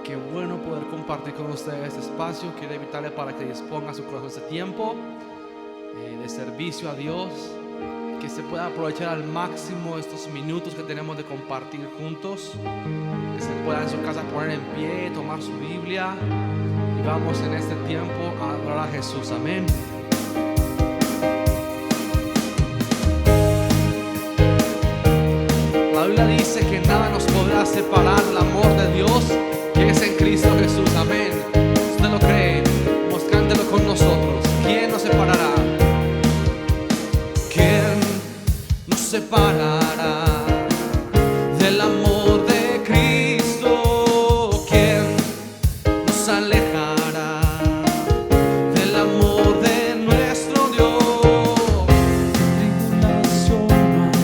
Qué bueno poder compartir con ustedes este espacio. Quiero invitarle para que disponga su corazón este tiempo de servicio a Dios, que se pueda aprovechar al máximo estos minutos que tenemos de compartir juntos, que se pueda en su casa poner en pie, tomar su Biblia y vamos en este tiempo a adorar a Jesús. Amén. La Biblia dice que nada nos podrá separar del amor de Dios que es en Cristo Jesús. Amén. ¿Usted lo cree? Pues cántelo con nosotros. ¿Quién nos separará? ¿Quién nos separará del amor de Cristo? ¿Quién nos alejará del amor de nuestro Dios? Tribulación,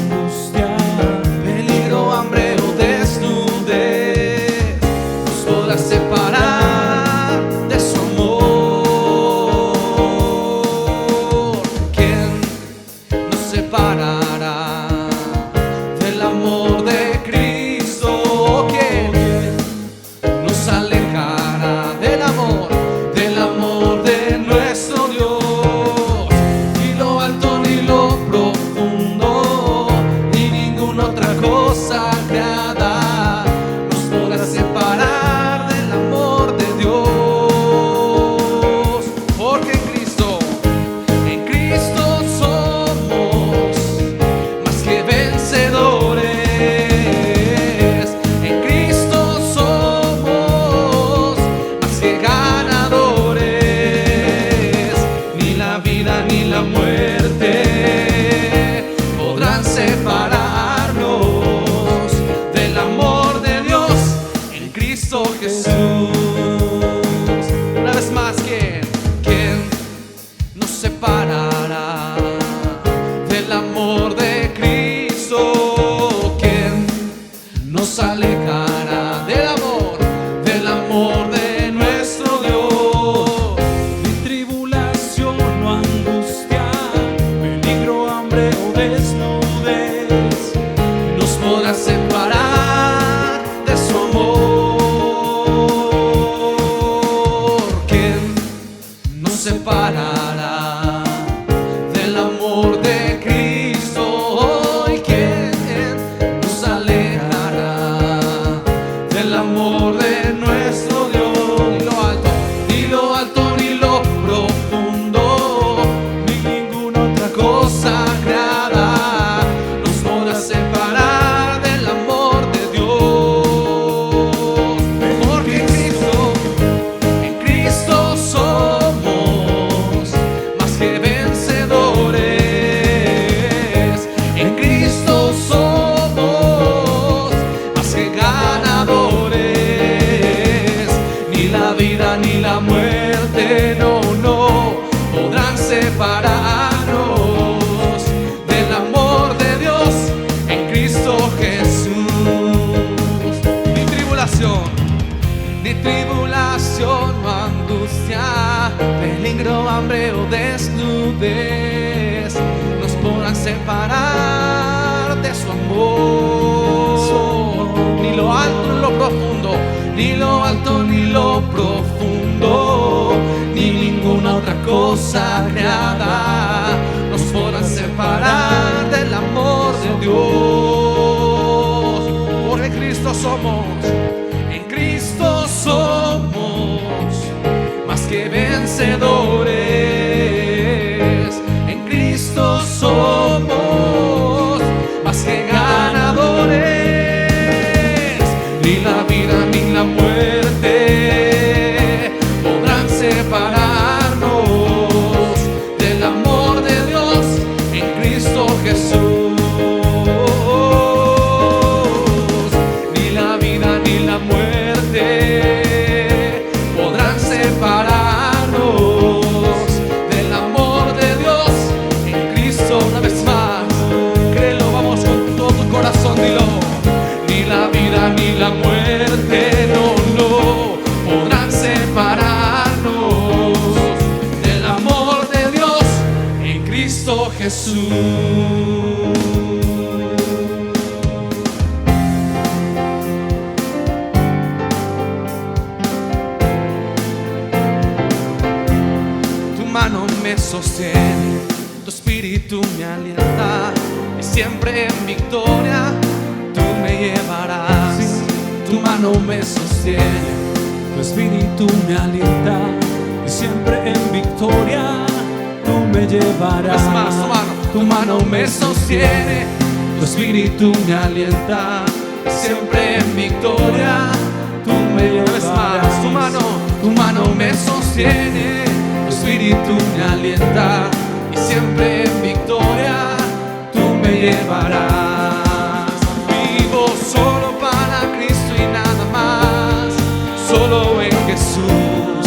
angustia, peligro, hambre o desnudez nos podrá separar de su amor. ¿Quién nos separará del amor de Cristo? ¿Quién nos alejará del amor de nuestro Dios? Ni lo alto ni lo profundo, ni ninguna otra cosa creada nos podrá separar del amor de Dios. Porque en Cristo somos más que vencedores. En Cristo somos más que ganadores. Ni la vida ni la muerte podrán separarnos del amor de Dios en Cristo Jesús. Una vez más, ¿quién nos separará del amor de Cristo? ¿Quién nos alejará del amor de nuestro Dios? Ni tribulación o angustia, peligro, hambre o desnudez nos podrá separar de su amor. ¿Quién nos separará del amor de Cristo? ¿Y quién nos alejará del amor de nuestro Dios? Ni lo alto ni lo profundo, ni ninguna otra cosa creada nos podrá separar del amor de Dios. Porque en Cristo somos más que vencedores. En Cristo somos más que ganadores. Ni la vida ni la muerte, no podrán separarnos del amor de Dios en Cristo Jesús. Ni tribulación o angustia, peligro, hambre o desnudez nos podrán separar de su amor. Ni lo alto ni lo profundo, ni lo alto ni lo profundo, ni ninguna otra cosa creada nos podrán separar del amor de Dios. Porque en Cristo somos más que vencedores. En Cristo somos más que ganadores. Ni la vida ni la muerte podrán separarnos del amor de Dios en Cristo Jesús. Ni la vida ni la muerte podrán separarnos del amor de Dios en Cristo. Una vez más, créelo, vamos con todo tu corazón, dilo. Ni la vida ni la muerte, no podrán separarnos del amor de Dios en Cristo Jesús. me sostiene, tu espíritu me alienta, y siempre en victoria tú me llevarás. Tu mano me sostiene, tu espíritu me alienta, y siempre en victoria tú me llevarás. Es más, tu mano me sostiene, tu espíritu me alienta, y siempre en victoria tú me llevarás. Más, tu mano me sostiene, tu espíritu me alienta, y siempre en victoria tú me llevarás. Vivo solo para Cristo y nada más, solo en Jesús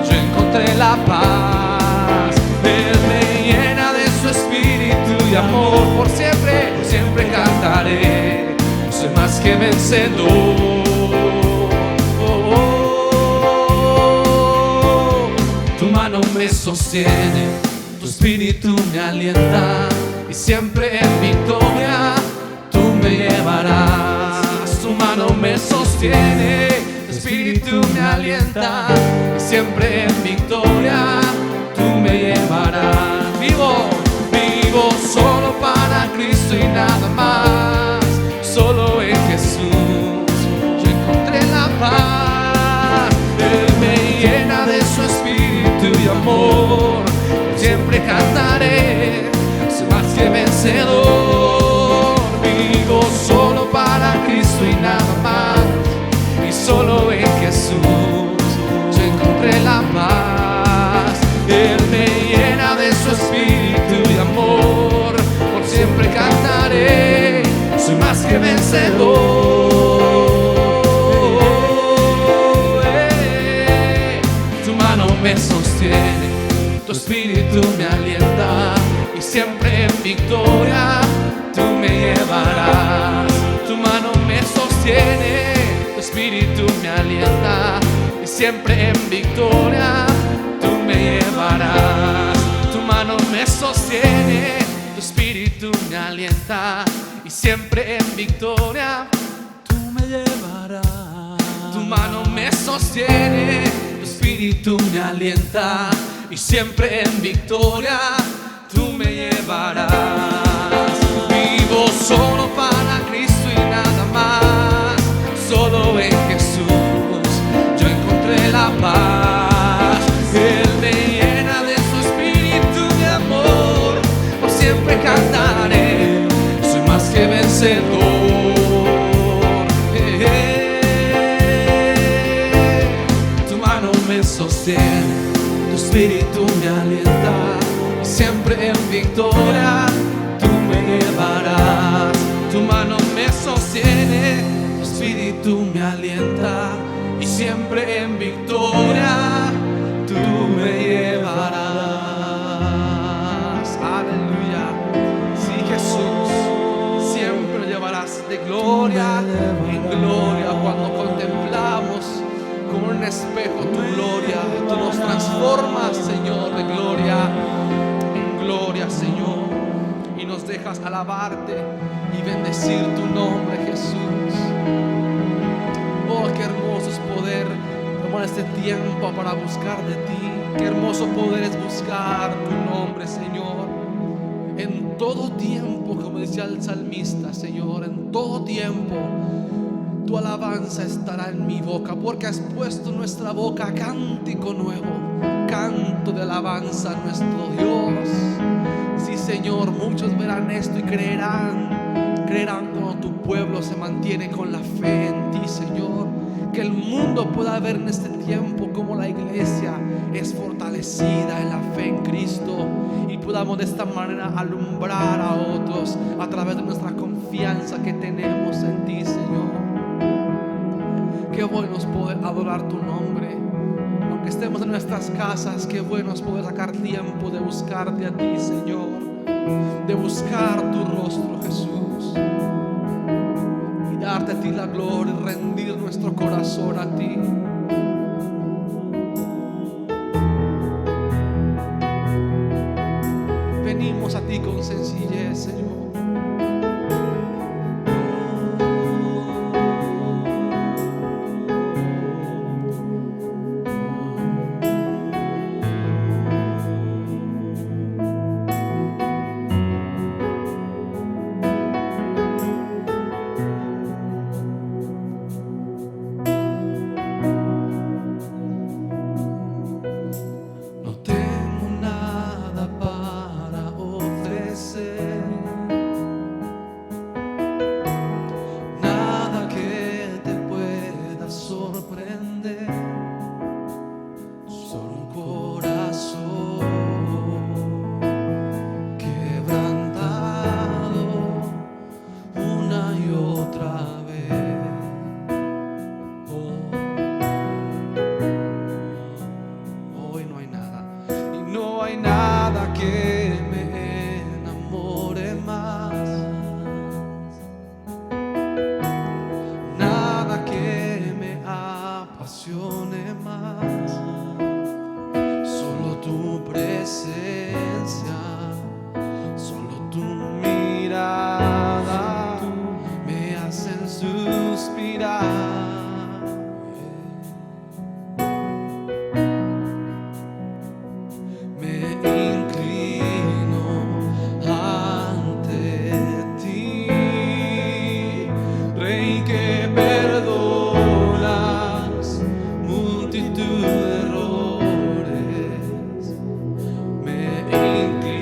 yo encontré la paz. Él me llena de su espíritu y amor, por siempre cantaré, soy más que vencedor. Tu mano me sostiene, tu espíritu me alienta, y siempre en victoria tú me llevarás. Tu mano me sostiene, tu espíritu me alienta, y siempre en victoria tú me llevarás. Vivo solo para Cristo y nada más, solo en Jesús yo encontré la paz. Él me llena de su espíritu y amor, siempre cantaré, soy más que vencedor. Vivo solo para Cristo y nada más, y solo en Jesús yo encontré la paz. Él me llena de su espíritu y amor, por siempre cantaré, soy más que vencedor. Tu mano me sostiene, tu espíritu me alienta, y siempre en victoria tú me llevarás. Tu mano me sostiene, tu espíritu me alienta, y siempre en victoria tú me llevarás. Tu mano me sostiene, tu espíritu me alienta, y siempre en victoria tú me llevarás. Tu mano me sostiene, tu espíritu me alienta, y siempre en victoria tú me llevarás. Vivo solo para Cristo y nada más, solo en Jesús yo encontré la paz. Él me llena de su espíritu de amor, por siempre cantaré, soy más que vencedor. Tu mano me sostiene, tu espíritu me alienta, y siempre en victoria tú me llevarás. Tu mano me sostiene, tu espíritu me alienta, y siempre en victoria tú me llevarás. Aleluya. Sí, Jesús, siempre llevarás de gloria en gloria. Cuando contemplamos como un espejo tu gloria, tú nos transformas, Señor, de gloria en gloria, Señor, y nos dejas alabarte y bendecir tu nombre, Jesús. Oh, qué hermoso es poder tomar este tiempo para buscar de ti. Qué hermoso poder es buscar tu nombre, Señor, en todo tiempo, como decía el salmista, Señor, en todo tiempo tu alabanza estará en mi boca, porque has puesto en nuestra boca cántico nuevo, canto de alabanza a nuestro Dios. Sí, Señor, muchos verán esto y creerán cuando tu pueblo se mantiene con la fe en ti, Señor. Que el mundo pueda ver en este tiempo como la iglesia es fortalecida en la fe en Cristo, y podamos de esta manera alumbrar a otros a través de nuestra confianza que tenemos en ti, Señor. Qué bueno es poder adorar tu nombre, aunque estemos en nuestras casas. Qué bueno es poder sacar tiempo de buscarte a ti, Señor, de buscar tu rostro, Jesús, y darte a ti la gloria y rendir nuestro corazón a ti. Venimos a ti con sencillez, Señor. apasione más. Solo tu presencia, solo tu mirada me hacen suspirar. Me inclino ante ti, Rey que perdonas multitud de errores. Me inclino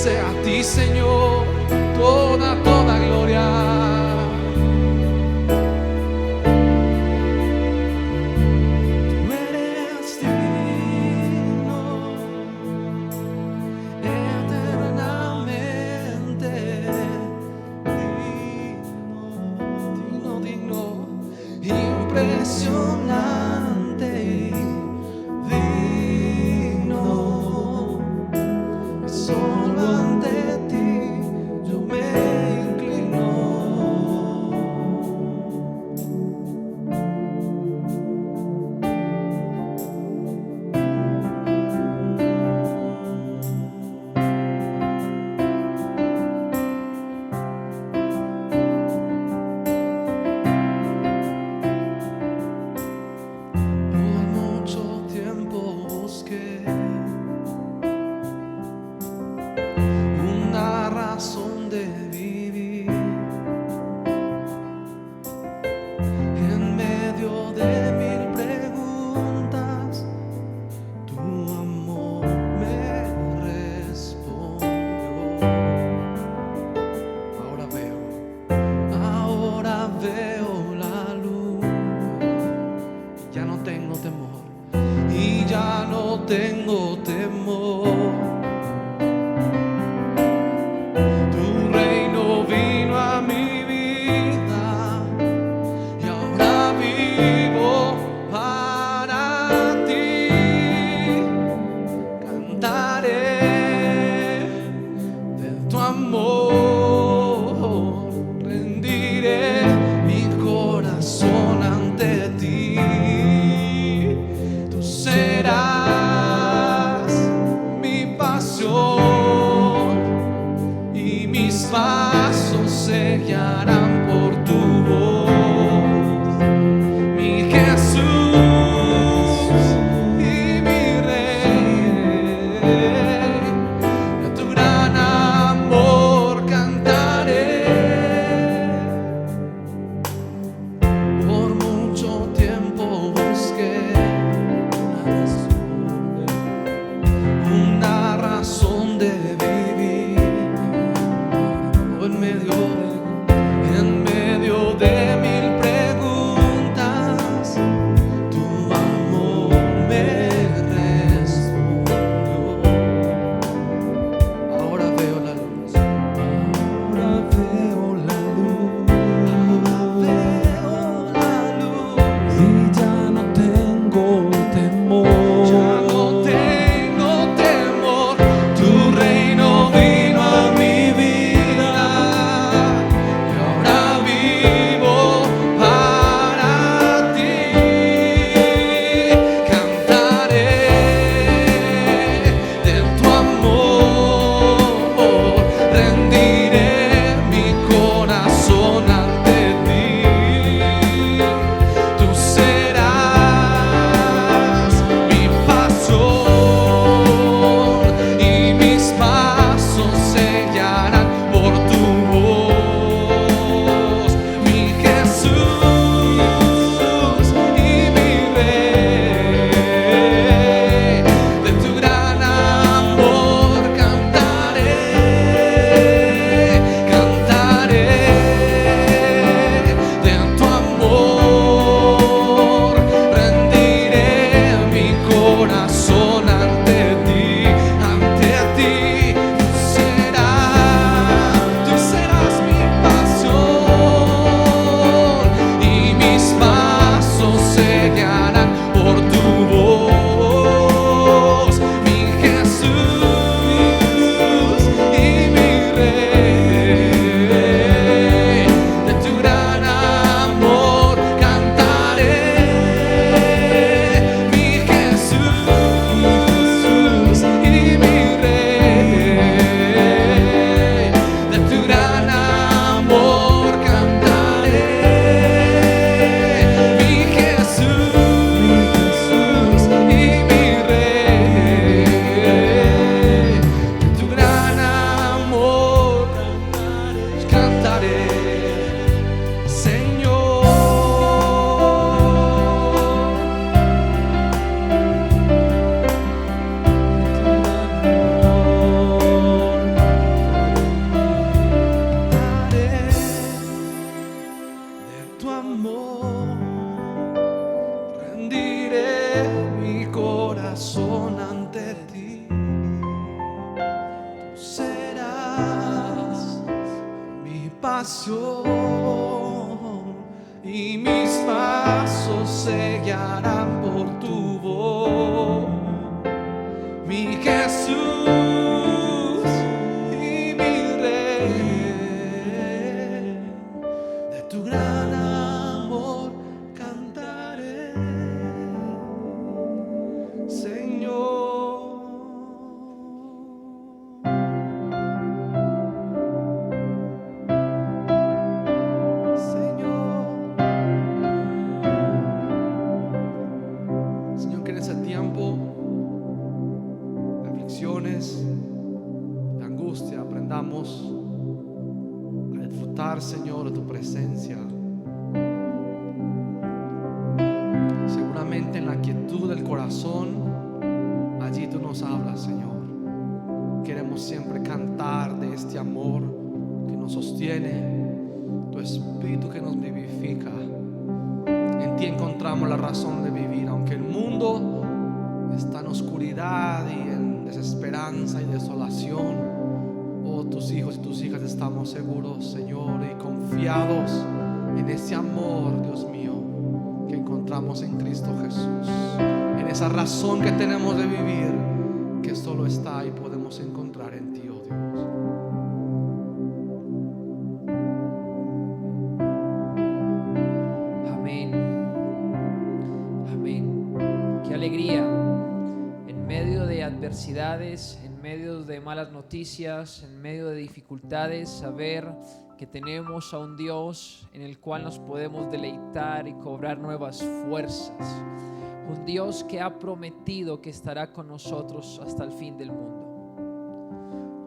sea a ti, Señor, toda gloria. Tú eres digno, eternamente digno, impresionante, digno. Solo ante ti yo me salvación y mis pasos se guiarán por tu voz, mi Jesús y mi Rey. De tu gran amor cantaré, Señor. Señor, que en ese tiempo de aflicciones, de angustia, aprendamos a disfrutar, Señor, de tu presencia. Seguramente en la quietud del corazón, allí tú nos hablas, Señor. Queremos siempre cantar de este amor que nos sostiene, tu espíritu que nos vivifica. En ti encontramos la razón de vivir, aunque el mundo está en oscuridad y en desesperanza y desolación. Oh, tus hijos y tus hijas estamos seguros, Señor, y confiados en ese amor, Dios mío, que encontramos en Cristo Jesús, en esa razón que tenemos de vivir, que solo está y podemos encontrar en ti, oh Dios. Amén. Amén. Qué alegría en medio de adversidades, en medio de malas noticias, en medio de dificultades, saber que tenemos a un Dios en el cual nos podemos deleitar y cobrar nuevas fuerzas. Un Dios que ha prometido que estará con nosotros hasta el fin del mundo.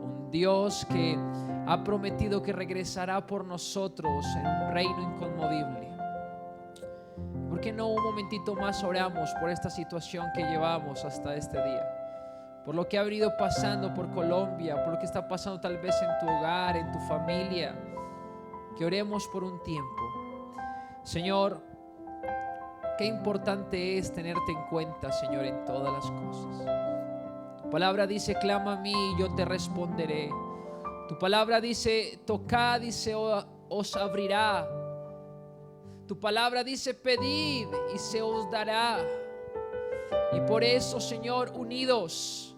Un Dios que ha prometido que regresará por nosotros en un reino inconmovible. ¿Por qué no un momentito más oramos por esta situación que llevamos hasta este día? Por lo que ha venido pasando por Colombia, por lo que está pasando tal vez en tu hogar, en tu familia. Que oremos por un tiempo. Señor, qué importante es tenerte en cuenta, Señor, en todas las cosas. Tu palabra dice, clama a mí y yo te responderé. Tu palabra dice, tocad y se os abrirá. Tu palabra dice, pedid y se os dará. Y por eso, Señor, unidos,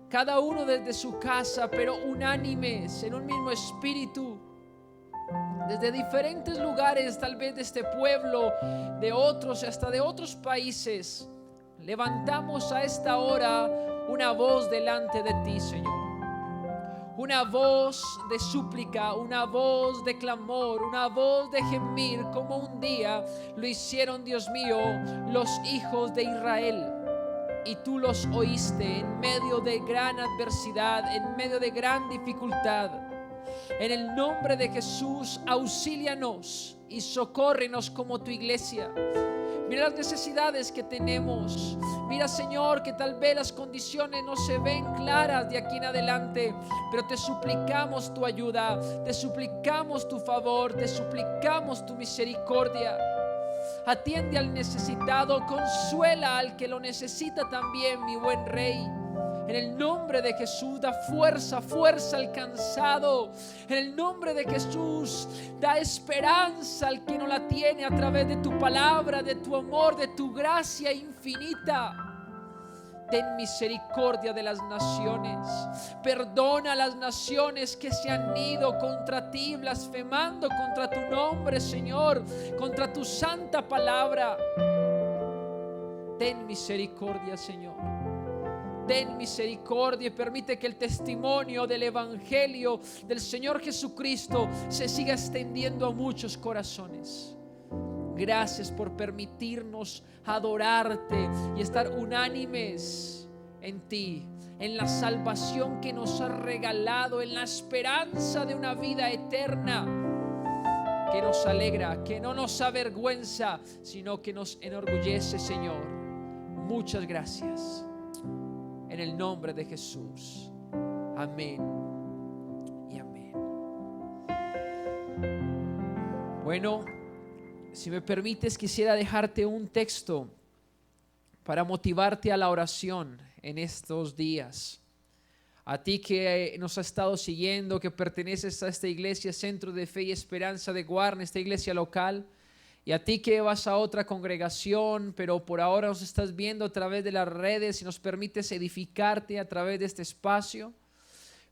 cada uno desde su casa, pero unánimes en un mismo espíritu, desde diferentes lugares, tal vez de este pueblo, de otros, hasta de otros países, levantamos a esta hora una voz delante de ti, Señor. Una voz de súplica, una voz de clamor, una voz de gemir, como un día lo hicieron, Dios mío, los hijos de Israel. Y tú los oíste en medio de gran adversidad, en medio de gran dificultad. En el nombre de Jesús, auxílianos y socórrenos como tu iglesia. Mira las necesidades que tenemos. Mira, Señor, que tal vez las condiciones no se ven claras de aquí en adelante, pero te suplicamos tu ayuda, te suplicamos tu favor, te suplicamos tu misericordia. Atiende al necesitado, consuela al que lo necesita también, mi buen Rey. En el nombre de Jesús, da fuerza al cansado. En el nombre de Jesús, da esperanza al que no la tiene, a través de tu palabra, de tu amor, de tu gracia infinita. Ten misericordia de las naciones. Perdona a las naciones que se han ido contra ti, blasfemando contra tu nombre, Señor, contra tu santa palabra. Ten misericordia, Señor. Ten misericordia y permite que el testimonio del Evangelio del Señor Jesucristo se siga extendiendo a muchos corazones. Gracias por permitirnos adorarte y estar unánimes en ti, en la salvación que nos has regalado, en la esperanza de una vida eterna que nos alegra, que no nos avergüenza, sino que nos enorgullece, Señor. Muchas gracias. En el nombre de Jesús. Amén y amén. Bueno, si me permites, quisiera dejarte un texto para motivarte a la oración en estos días. A ti que nos ha estado siguiendo, que perteneces a esta iglesia, Centro de Fe y Esperanza de Guarne, esta iglesia local. Y a ti que vas a otra congregación, pero por ahora nos estás viendo a través de las redes y nos permites edificarte a través de este espacio.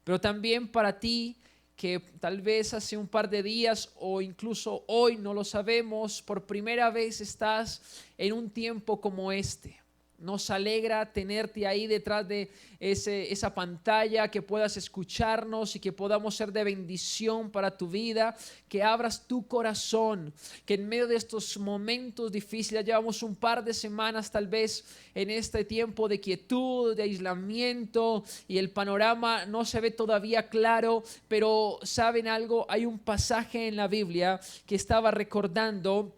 Pero también para ti que tal vez hace un par de días o incluso hoy, no lo sabemos, por primera vez estás en un tiempo como este. Nos alegra tenerte ahí detrás de esa pantalla, que puedas escucharnos y que podamos ser de bendición para tu vida, que abras tu corazón, que en medio de estos momentos difíciles, llevamos un par de semanas tal vez en este tiempo de quietud, de aislamiento, y el panorama no se ve todavía claro, pero ¿saben algo? Hay un pasaje en la Biblia que estaba recordando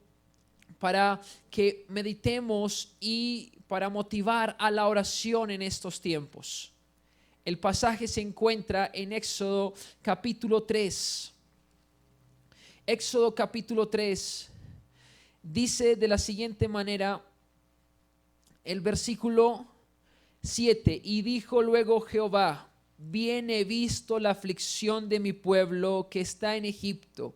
para que meditemos y para motivar a la oración en estos tiempos. El pasaje se encuentra en Éxodo capítulo 3. Éxodo capítulo 3 dice de la siguiente manera el versículo 7: y dijo luego Jehová, bien he visto la aflicción de mi pueblo que está en Egipto,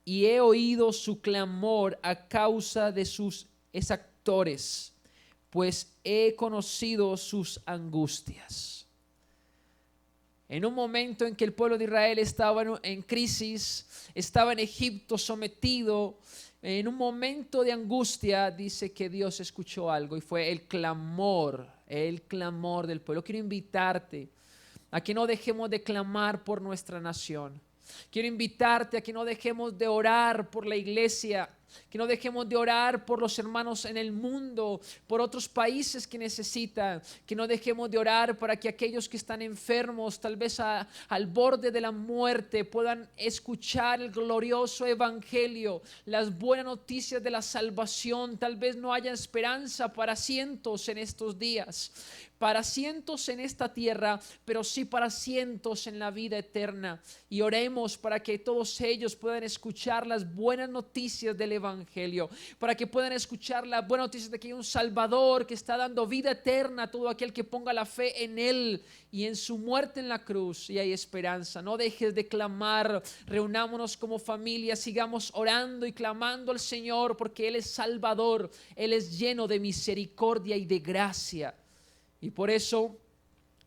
y he oído su clamor a causa de sus exactores, pues he conocido sus angustias. En un momento en que el pueblo de Israel estaba en crisis, estaba en Egipto sometido, en un momento de angustia, dice que Dios escuchó algo y fue el clamor del pueblo. Quiero invitarte a que no dejemos de clamar por nuestra nación. Quiero invitarte a que no dejemos de orar por la iglesia, que no dejemos de orar por los hermanos en el mundo, por otros países que necesitan, que no dejemos de orar para que aquellos que están enfermos, tal vez al borde de la muerte, puedan escuchar el glorioso evangelio, las buenas noticias de la salvación. Tal vez no haya esperanza para cientos en estos días, para cientos en esta tierra, pero sí para cientos en la vida eterna. Y oremos para que todos ellos puedan escuchar las buenas noticias del evangelio, para que puedan escuchar las buenas noticias de que hay un Salvador que está dando vida eterna a todo aquel que ponga la fe en Él y en su muerte en la cruz, y hay esperanza. No dejes de clamar, reunámonos como familia, sigamos orando y clamando al Señor, porque Él es Salvador, Él es lleno de misericordia y de gracia. Y por eso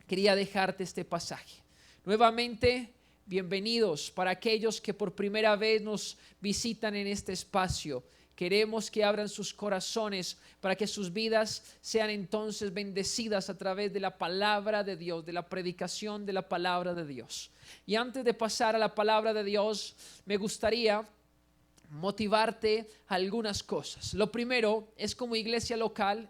quería dejarte este pasaje. Nuevamente, bienvenidos para aquellos que por primera vez nos visitan en este espacio. Queremos que abran sus corazones para que sus vidas sean entonces bendecidas a través de la palabra de Dios, de la predicación de la palabra de Dios. Y antes de pasar a la palabra de Dios, me gustaría motivarte a algunas cosas. Lo primero es, como iglesia local,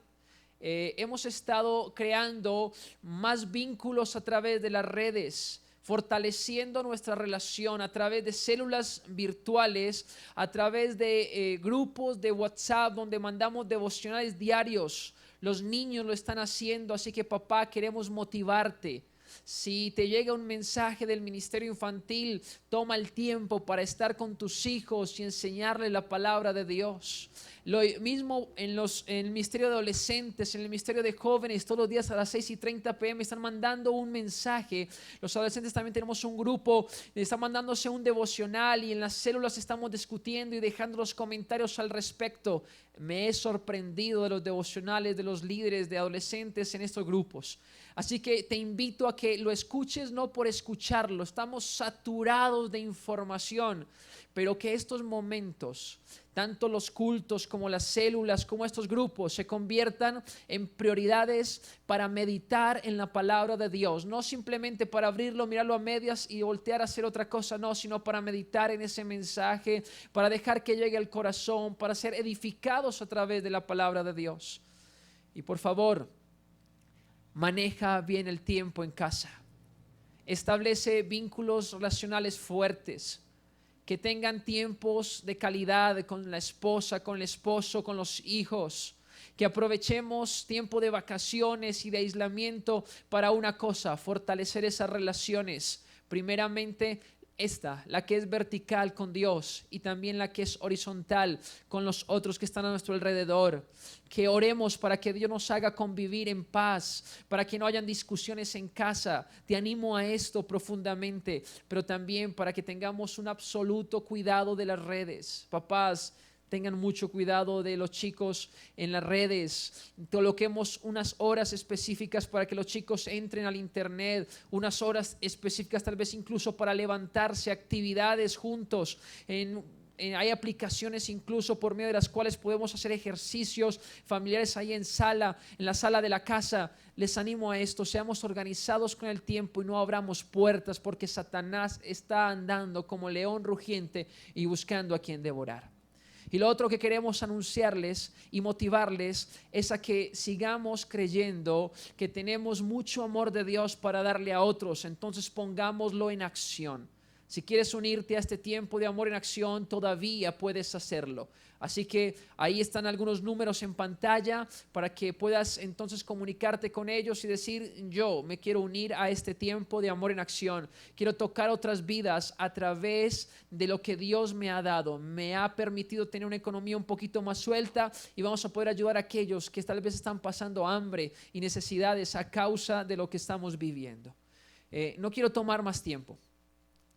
hemos estado creando más vínculos a través de las redes, fortaleciendo nuestra relación a través de células virtuales, a través de grupos de WhatsApp donde mandamos devocionales diarios. Los niños lo están haciendo, así que papá, queremos motivarte. Si te llega un mensaje del ministerio infantil, toma el tiempo para estar con tus hijos y enseñarles la palabra de Dios. Lo mismo en el ministerio de adolescentes, en el ministerio de jóvenes, todos los días a las 6:30 p.m. están mandando un mensaje. Los adolescentes también tenemos un grupo, están mandándose un devocional, y en las células estamos discutiendo y dejando los comentarios al respecto. Me he sorprendido de los devocionales de los líderes de adolescentes en estos grupos. Así que te invito a que lo escuches, no por escucharlo. Estamos saturados de información, pero que estos momentos, tanto los cultos como las células, como estos grupos, se conviertan en prioridades para meditar en la palabra de Dios. No simplemente para abrirlo, mirarlo a medias y voltear a hacer otra cosa, no, sino para meditar en ese mensaje, para dejar que llegue al corazón, para ser edificados a través de la palabra de Dios. Y por favor, maneja bien el tiempo en casa. Establece vínculos relacionales fuertes, que tengan tiempos de calidad con la esposa, con el esposo, con los hijos. Que aprovechemos tiempo de vacaciones y de aislamiento para una cosa: fortalecer esas relaciones. Primeramente, esta, la que es vertical con Dios y también la que es horizontal con los otros que están a nuestro alrededor. Que oremos para que Dios nos haga convivir en paz, para que no hayan discusiones en casa. Te animo a esto profundamente, pero también para que tengamos un absoluto cuidado de las redes. Papás, tengan mucho cuidado de los chicos en las redes. Coloquemos unas horas específicas para que los chicos entren al internet, unas horas específicas tal vez incluso para levantarse, actividades juntos. Hay aplicaciones incluso por medio de las cuales podemos hacer ejercicios familiares ahí en la sala de la casa. Les animo a esto, seamos organizados con el tiempo y no abramos puertas, porque Satanás está andando como león rugiente y buscando a quien devorar. Y lo otro que queremos anunciarles y motivarles es a que sigamos creyendo que tenemos mucho amor de Dios para darle a otros. Entonces pongámoslo en acción. Si quieres unirte a este tiempo de amor en acción, todavía puedes hacerlo. Así que ahí están algunos números en pantalla para que puedas entonces comunicarte con ellos y decir: yo me quiero unir a este tiempo de amor en acción. Quiero tocar otras vidas a través de lo que Dios me ha dado. Me ha permitido tener una economía un poquito más suelta y vamos a poder ayudar a aquellos que tal vez están pasando hambre y necesidades a causa de lo que estamos viviendo. No quiero tomar más tiempo.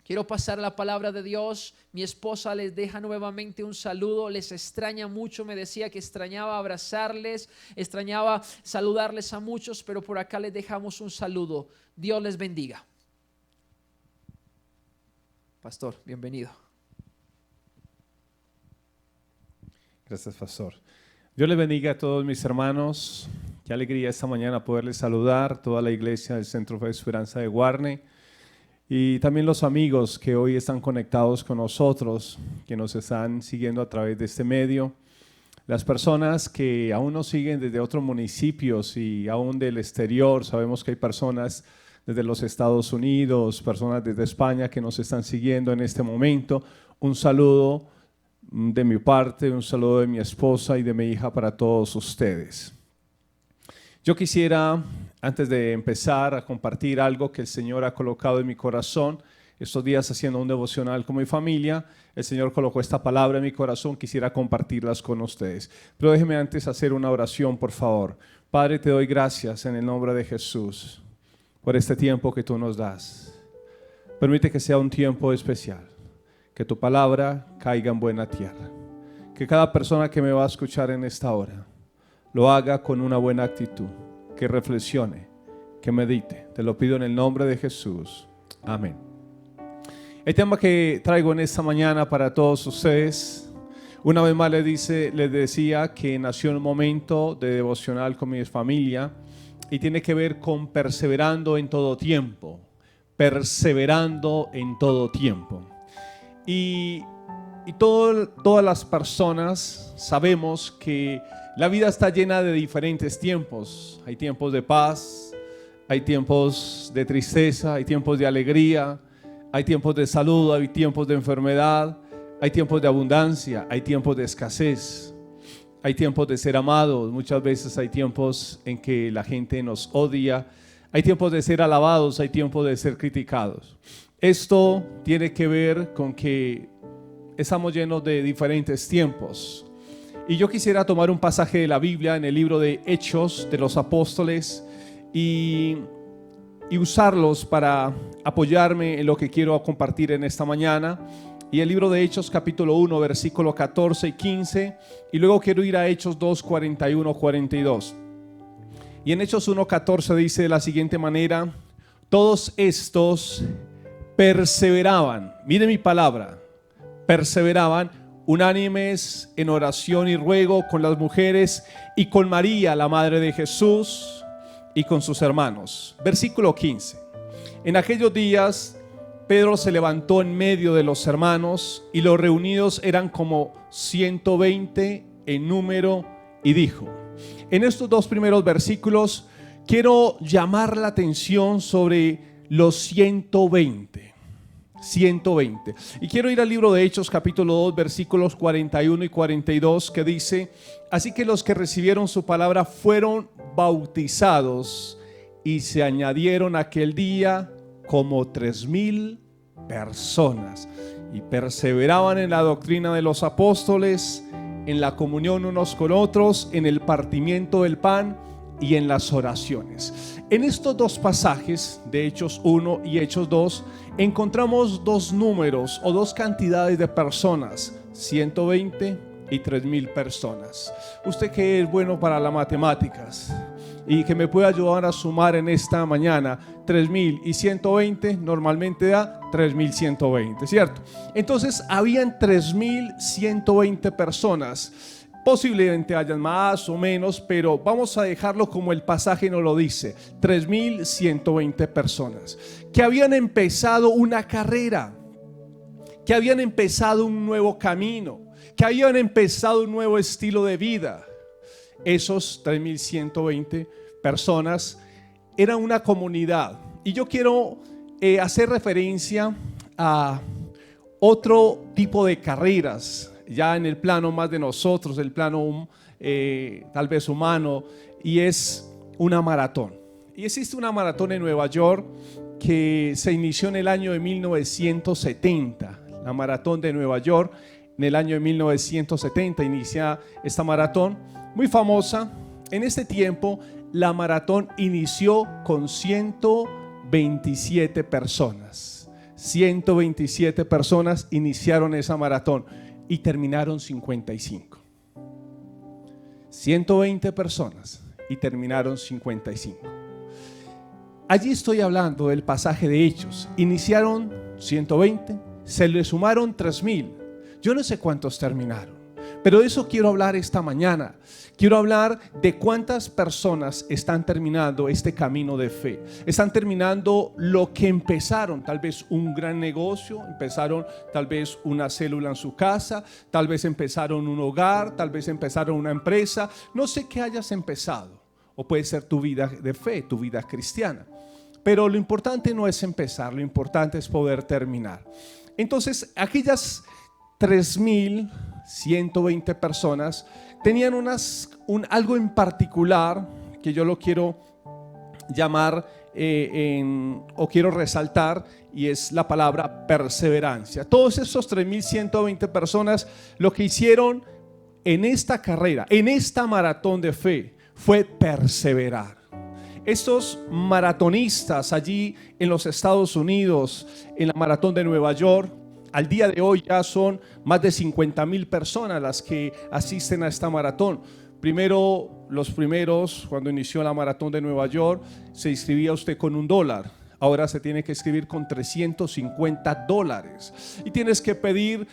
Quiero pasar la palabra de Dios. Mi esposa les deja nuevamente un saludo. Les extraña mucho. Me decía que extrañaba abrazarles, extrañaba saludarles a muchos, pero por acá les dejamos un saludo. Dios les bendiga. Pastor, bienvenido. Gracias, pastor. Dios les bendiga a todos mis hermanos. Qué alegría esta mañana poderles saludar, toda la iglesia del Centro Fe Esperanza de Guarne. Y también los amigos que hoy están conectados con nosotros, que nos están siguiendo a través de este medio. Las personas que aún nos siguen desde otros municipios y aún del exterior. Sabemos que hay personas desde los Estados Unidos, personas desde España que nos están siguiendo en este momento. Un saludo de mi parte, un saludo de mi esposa y de mi hija para todos ustedes. Yo quisiera, antes de empezar, a compartir algo que el Señor ha colocado en mi corazón. Estos días haciendo un devocional con mi familia, el Señor colocó esta palabra en mi corazón, quisiera compartirlas con ustedes. Pero déjeme antes hacer una oración, por favor. Padre, te doy gracias en el nombre de Jesús por este tiempo que tú nos das. Permite que sea un tiempo especial, que tu palabra caiga en buena tierra, que cada persona que me va a escuchar en esta hora lo haga con una buena actitud, que reflexione, que medite. Te lo pido en el nombre de Jesús. Amén. El tema que traigo en esta mañana para todos ustedes, una vez más les decía que nació en un momento de devocional con mi familia y tiene que ver con perseverando en todo tiempo. Perseverando en todo tiempo. Y todas las personas sabemos que la vida está llena de diferentes tiempos. Hay tiempos de paz, hay tiempos de tristeza, hay tiempos de alegría, hay tiempos de salud, hay tiempos de enfermedad, hay tiempos de abundancia, hay tiempos de escasez, hay tiempos de ser amados. Muchas veces hay tiempos en que la gente nos odia, hay tiempos de ser alabados, hay tiempos de ser criticados. Esto tiene que ver con que estamos llenos de diferentes tiempos. Y yo quisiera tomar un pasaje de la Biblia en el libro de Hechos de los Apóstoles y usarlos para apoyarme en lo que quiero compartir en esta mañana. Y el libro de Hechos capítulo 1 versículo 14 y 15, y luego quiero ir a Hechos 2, 41, 42. Y en Hechos 1, 14 dice de la siguiente manera: todos estos perseveraban, mire mi palabra, perseveraban unánimes en oración y ruego con las mujeres y con María, la madre de Jesús, y con sus hermanos. Versículo 15. En aquellos días Pedro se levantó en medio de los hermanos, y los reunidos eran como 120 en número, y dijo: en estos dos primeros versículos quiero llamar la atención sobre los 120. Y quiero ir al libro de Hechos capítulo 2 versículos 41 y 42, que dice: así que los que recibieron su palabra fueron bautizados, y se añadieron aquel día como 3,000 personas. Y perseveraban en la doctrina de los apóstoles, en la comunión unos con otros, en el partimiento del pan y en las oraciones. En estos dos pasajes de Hechos 1 y Hechos 2 encontramos dos números o dos cantidades de personas, 120 y 3,000 personas. Usted que es bueno para las matemáticas y que me puede ayudar a sumar en esta mañana, 3,000 y 120 normalmente da 3,120, ¿cierto? Entonces habían 3,120 personas. Posiblemente hayan más o menos, pero vamos a dejarlo como el pasaje nos lo dice, 3,120 personas que habían empezado una carrera, que habían empezado un nuevo camino, que habían empezado un nuevo estilo de vida. Esos 3,120 personas eran una comunidad. Y yo quiero hacer referencia a otro tipo de carreras, ya en el plano más de nosotros, el plano tal vez humano, y es una maratón. Y existe una maratón en Nueva York que se inició en el año de 1970, la maratón de Nueva York. En el año de 1970 inicia esta maratón muy famosa. En este tiempo la maratón inició con 127 personas. 127 personas iniciaron esa maratón y terminaron 55. 120 personas y terminaron 55. Allí estoy hablando del pasaje de Hechos. Iniciaron 120, se le sumaron 3,000. Yo no sé cuántos terminaron, pero de eso quiero hablar esta mañana. Quiero hablar de cuántas personas están terminando este camino de fe. Están terminando lo que empezaron, tal vez un gran negocio, empezaron tal vez una célula en su casa, tal vez empezaron un hogar, tal vez empezaron una empresa. No sé qué hayas empezado, o puede ser tu vida de fe, tu vida cristiana. Pero lo importante no es empezar, lo importante es poder terminar. Entonces, aquellas 3,120 personas tenían algo en particular que yo lo quiero llamar o quiero resaltar, y es la palabra perseverancia. Todos esos 3,120 personas lo que hicieron en esta carrera, en esta maratón de fe, fue perseverar. Estos maratonistas allí en los Estados Unidos, en la maratón de Nueva York, al día de hoy ya son más de 50,000 personas las que asisten a esta maratón. Primero, los primeros, cuando inició la maratón de Nueva York, se inscribía usted con $1. Ahora se tiene que inscribir con $350. Y tienes que pedir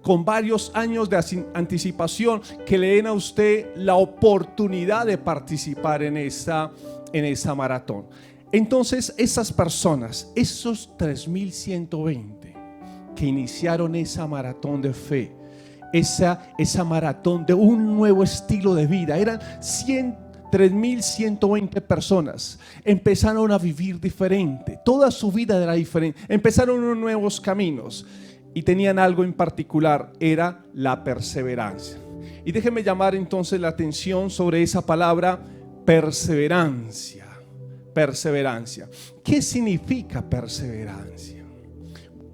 con varios años de anticipación que le den a usted la oportunidad de participar en esta maratón. Entonces, esas personas, esos 3,120 que iniciaron esa maratón de fe, esa maratón de un nuevo estilo de vida, eran 3,120 personas, empezaron a vivir diferente, toda su vida era diferente, empezaron unos nuevos caminos y tenían algo en particular, era la perseverancia. Y déjenme llamar entonces la atención sobre esa palabra perseverancia. Perseverancia. ¿Qué significa perseverancia?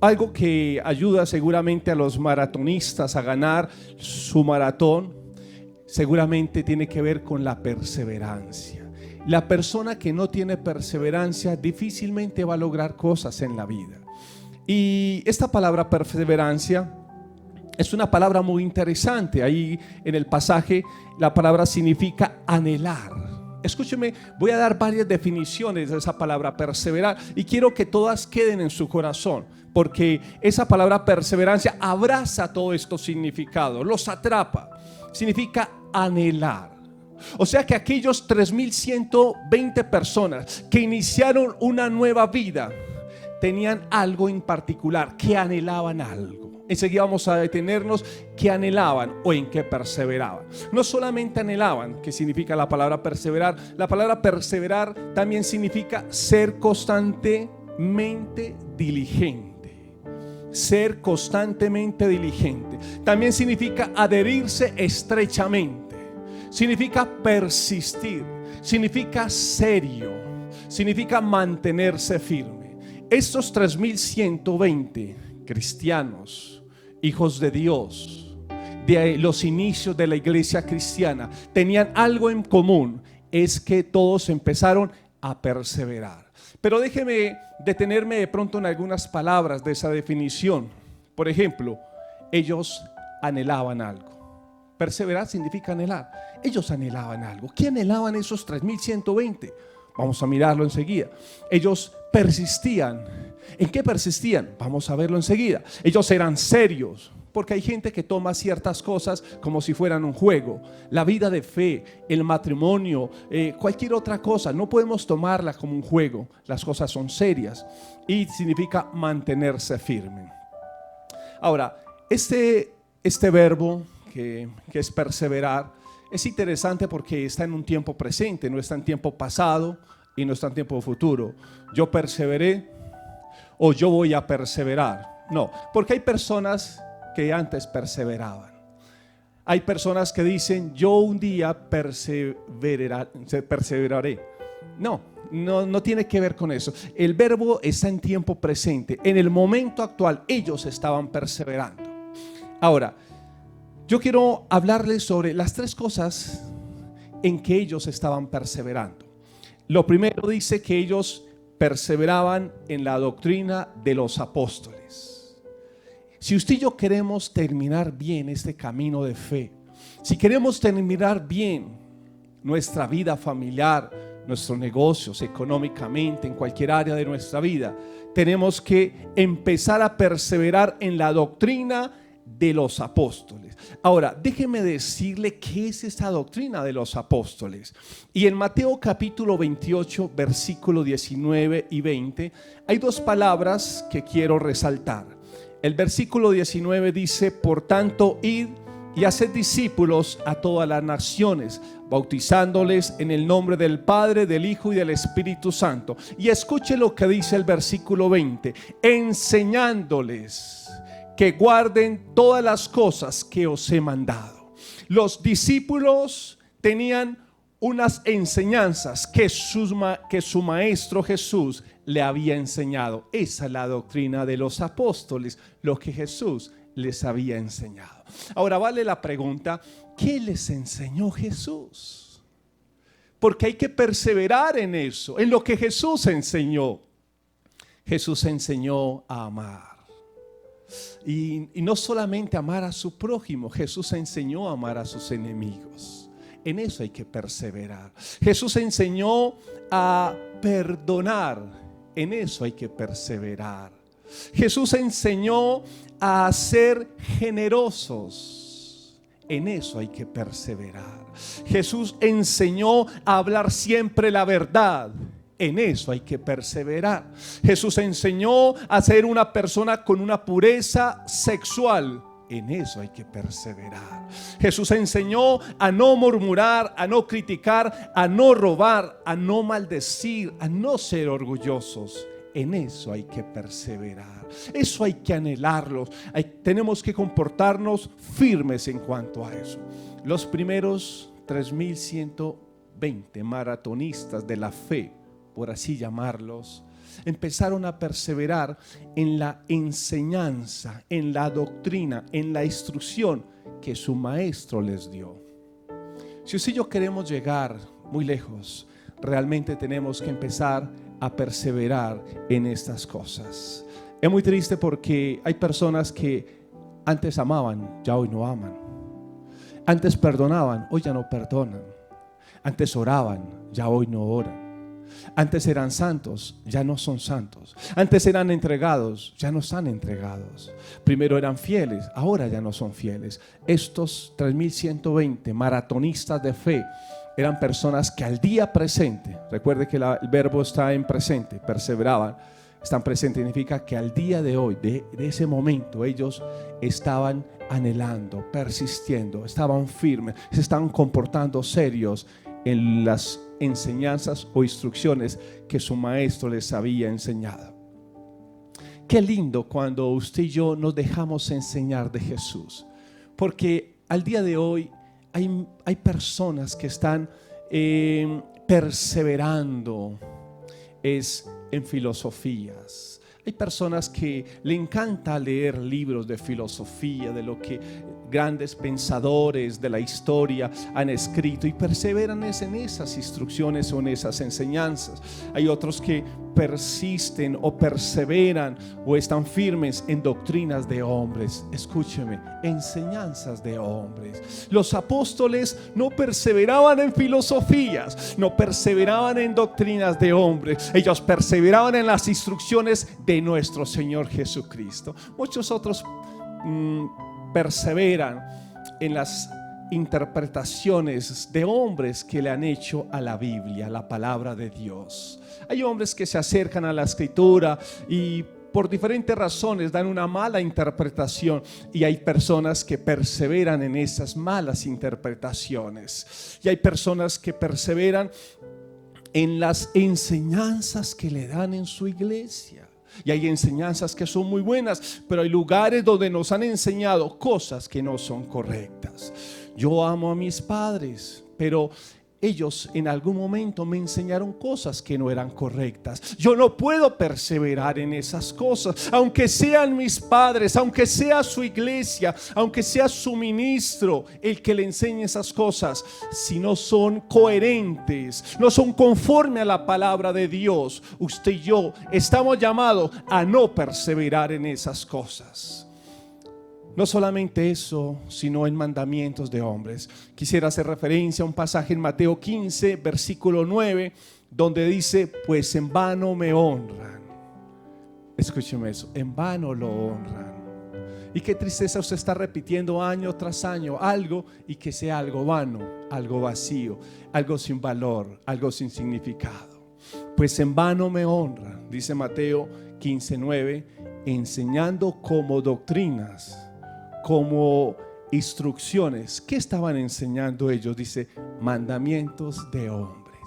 Algo que ayuda seguramente a los maratonistas a ganar su maratón, seguramente tiene que ver con la perseverancia. La persona que no tiene perseverancia difícilmente va a lograr cosas en la vida. Y esta palabra perseverancia es una palabra muy interesante. Ahí en el pasaje la palabra significa anhelar. Escúcheme, voy a dar varias definiciones de esa palabra perseverar y quiero que todas queden en su corazón, porque esa palabra perseverancia abraza todos estos significados, los atrapa. Significa anhelar. O sea que aquellos 3,120 personas que iniciaron una nueva vida tenían algo en particular, que anhelaban algo. Enseguida vamos a detenernos, que anhelaban o en qué perseveraban. No solamente anhelaban, que significa la palabra perseverar. La palabra perseverar también significa ser constantemente diligente. Ser constantemente diligente. También significa adherirse estrechamente. Significa persistir. Significa serio. Significa mantenerse firme. estos 3.120 cristianos, hijos de Dios, de los inicios de la iglesia cristiana, tenían algo en común, es que todos empezaron a perseverar. Pero déjeme detenerme de pronto en algunas palabras de esa definición. Por ejemplo, ellos anhelaban algo. Perseverar significa anhelar. Ellos anhelaban algo. ¿Qué anhelaban esos 3.120? Vamos a mirarlo enseguida. Ellos persistían. ¿En qué persistían? Vamos a verlo enseguida. Ellos eran serios, porque hay gente que toma ciertas cosas como si fueran un juego. La vida de fe, el matrimonio, cualquier otra cosa, no podemos tomarla como un juego. Las cosas son serias y significa mantenerse firme. Ahora, este verbo que es perseverar es interesante porque está en un tiempo presente, no está en tiempo pasado y no está en tiempo futuro. Yo perseveré o yo voy a perseverar. No, porque hay personas que antes perseveraban. Hay personas que dicen, yo un día perseveraré. No tiene que ver con eso. El verbo está en tiempo presente. En el momento actual, ellos estaban perseverando. Ahora, yo quiero hablarles sobre las tres cosas en que ellos estaban perseverando. Lo primero dice que ellos perseveraban en la doctrina de los apóstoles. Si usted y yo queremos terminar bien este camino de fe, si queremos terminar bien nuestra vida familiar, nuestros negocios, económicamente, en cualquier área de nuestra vida, tenemos que empezar a perseverar en la doctrina de los apóstoles. Ahora, déjeme decirle qué es esta doctrina de los apóstoles. Y en Mateo capítulo 28, versículo 19 y 20, hay dos palabras que quiero resaltar. El versículo 19 dice, por tanto, id y haced discípulos a todas las naciones, bautizándoles en el nombre del Padre, del Hijo y del Espíritu Santo. Y escuche lo que dice el versículo 20, enseñándoles que guarden todas las cosas que os he mandado. Los discípulos tenían unas enseñanzas que su maestro Jesús le había enseñado. Esa es la doctrina de los apóstoles, lo que Jesús les había enseñado. Ahora vale la pregunta, ¿qué les enseñó Jesús? Porque hay que perseverar en eso, en lo que Jesús enseñó. Jesús enseñó a amar. Y no solamente amar a su prójimo, Jesús enseñó a amar a sus enemigos. En eso hay que perseverar. Jesús enseñó a perdonar. En eso hay que perseverar. Jesús enseñó a ser generosos. En eso hay que perseverar. Jesús enseñó a hablar siempre la verdad. En eso hay que perseverar. Jesús enseñó a ser una persona con una pureza sexual. En eso hay que perseverar. Jesús enseñó a no murmurar, a no criticar, a no robar, a no maldecir, a no ser orgullosos. En eso hay que perseverar. Eso hay que anhelarlo. Tenemos que comportarnos firmes en cuanto a eso. Los primeros 3.120 maratonistas de la fe, por así llamarlos, empezaron a perseverar en la enseñanza, en la doctrina, en la instrucción que su maestro les dio. Si usted y yo queremos llegar muy lejos, realmente tenemos que empezar a perseverar en estas cosas. Es muy triste porque hay personas que antes amaban, ya hoy no aman. Antes perdonaban, hoy ya no perdonan. Antes oraban, ya hoy no oran. Antes eran santos, ya no son santos. Antes eran entregados, ya no están entregados. Primero eran fieles, ahora ya no son fieles. Estos 3.120 maratonistas de fe eran personas que al día presente, recuerde que el verbo está en presente, perseveraban, están presentes, significa que al día de hoy, de ese momento, ellos estaban anhelando, persistiendo, estaban firmes, se estaban comportando serios en las enseñanzas o instrucciones que su maestro les había enseñado. Qué lindo cuando usted y yo nos dejamos enseñar de Jesús, porque al día de hoy hay personas que están perseverando en filosofías, Hay personas que le encanta leer libros de filosofía, de lo que grandes pensadores de la historia han escrito y perseveran en esas instrucciones o en esas enseñanzas. Hay otros que persisten o perseveran o están firmes en doctrinas de hombres. Escúcheme, enseñanzas de hombres. Los apóstoles no perseveraban en filosofías, no perseveraban en doctrinas de hombres. Ellos perseveraban en las instrucciones de nuestro Señor Jesucristo. Muchos otros perseveran en las interpretaciones de hombres que le han hecho a la Biblia, a la palabra de Dios. Hay hombres que se acercan a la Escritura y por diferentes razones dan una mala interpretación, y hay personas que perseveran en esas malas interpretaciones, y hay personas que perseveran en las enseñanzas que le dan en su iglesia. Y hay enseñanzas que son muy buenas, pero hay lugares donde nos han enseñado cosas que no son correctas. Yo amo a mis padres, pero ellos en algún momento me enseñaron cosas que no eran correctas. Yo no puedo perseverar en esas cosas, aunque sean mis padres, aunque sea su iglesia, aunque sea su ministro el que le enseñe esas cosas. Si no son coherentes, no son conforme a la palabra de Dios, usted y yo estamos llamados a no perseverar en esas cosas. No solamente eso, sino en mandamientos de hombres. Quisiera hacer referencia a un pasaje en Mateo 15, versículo 9, donde dice: pues en vano me honran. Escúcheme eso, en vano lo honran. Y qué tristeza usted está repitiendo año tras año algo y que sea algo vano, algo vacío, algo sin valor, algo sin significado. Pues en vano me honran, dice Mateo 15, 9, enseñando como doctrinas, como instrucciones. ¿Qué estaban enseñando ellos? Dice, mandamientos de hombres.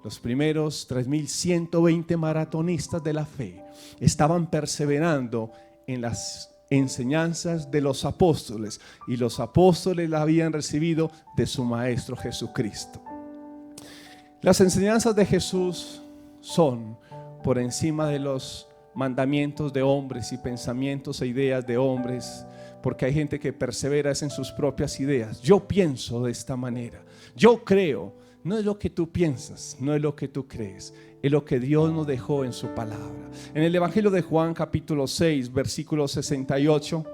Los primeros 3.120 maratonistas de la fe estaban perseverando en las enseñanzas de los apóstoles, y los apóstoles la habían recibido de su Maestro Jesucristo. Las enseñanzas de Jesús son por encima de los mandamientos de hombres y pensamientos e ideas de hombres, porque hay gente que persevera en sus propias ideas. Yo pienso de esta manera, yo creo. No es lo que tú piensas, no es lo que tú crees, es lo que Dios nos dejó en su palabra. En el Evangelio de Juan capítulo 6 versículo 68,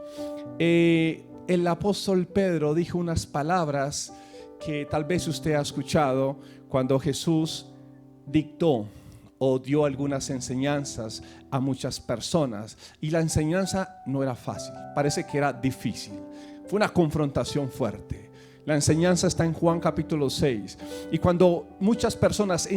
el apóstol Pedro dijo unas palabras que tal vez usted ha escuchado cuando Jesús dictó o dio algunas enseñanzas a muchas personas, y la enseñanza no era fácil, parece que era difícil, fue una confrontación fuerte. La enseñanza está en Juan capítulo 6, y cuando muchas personas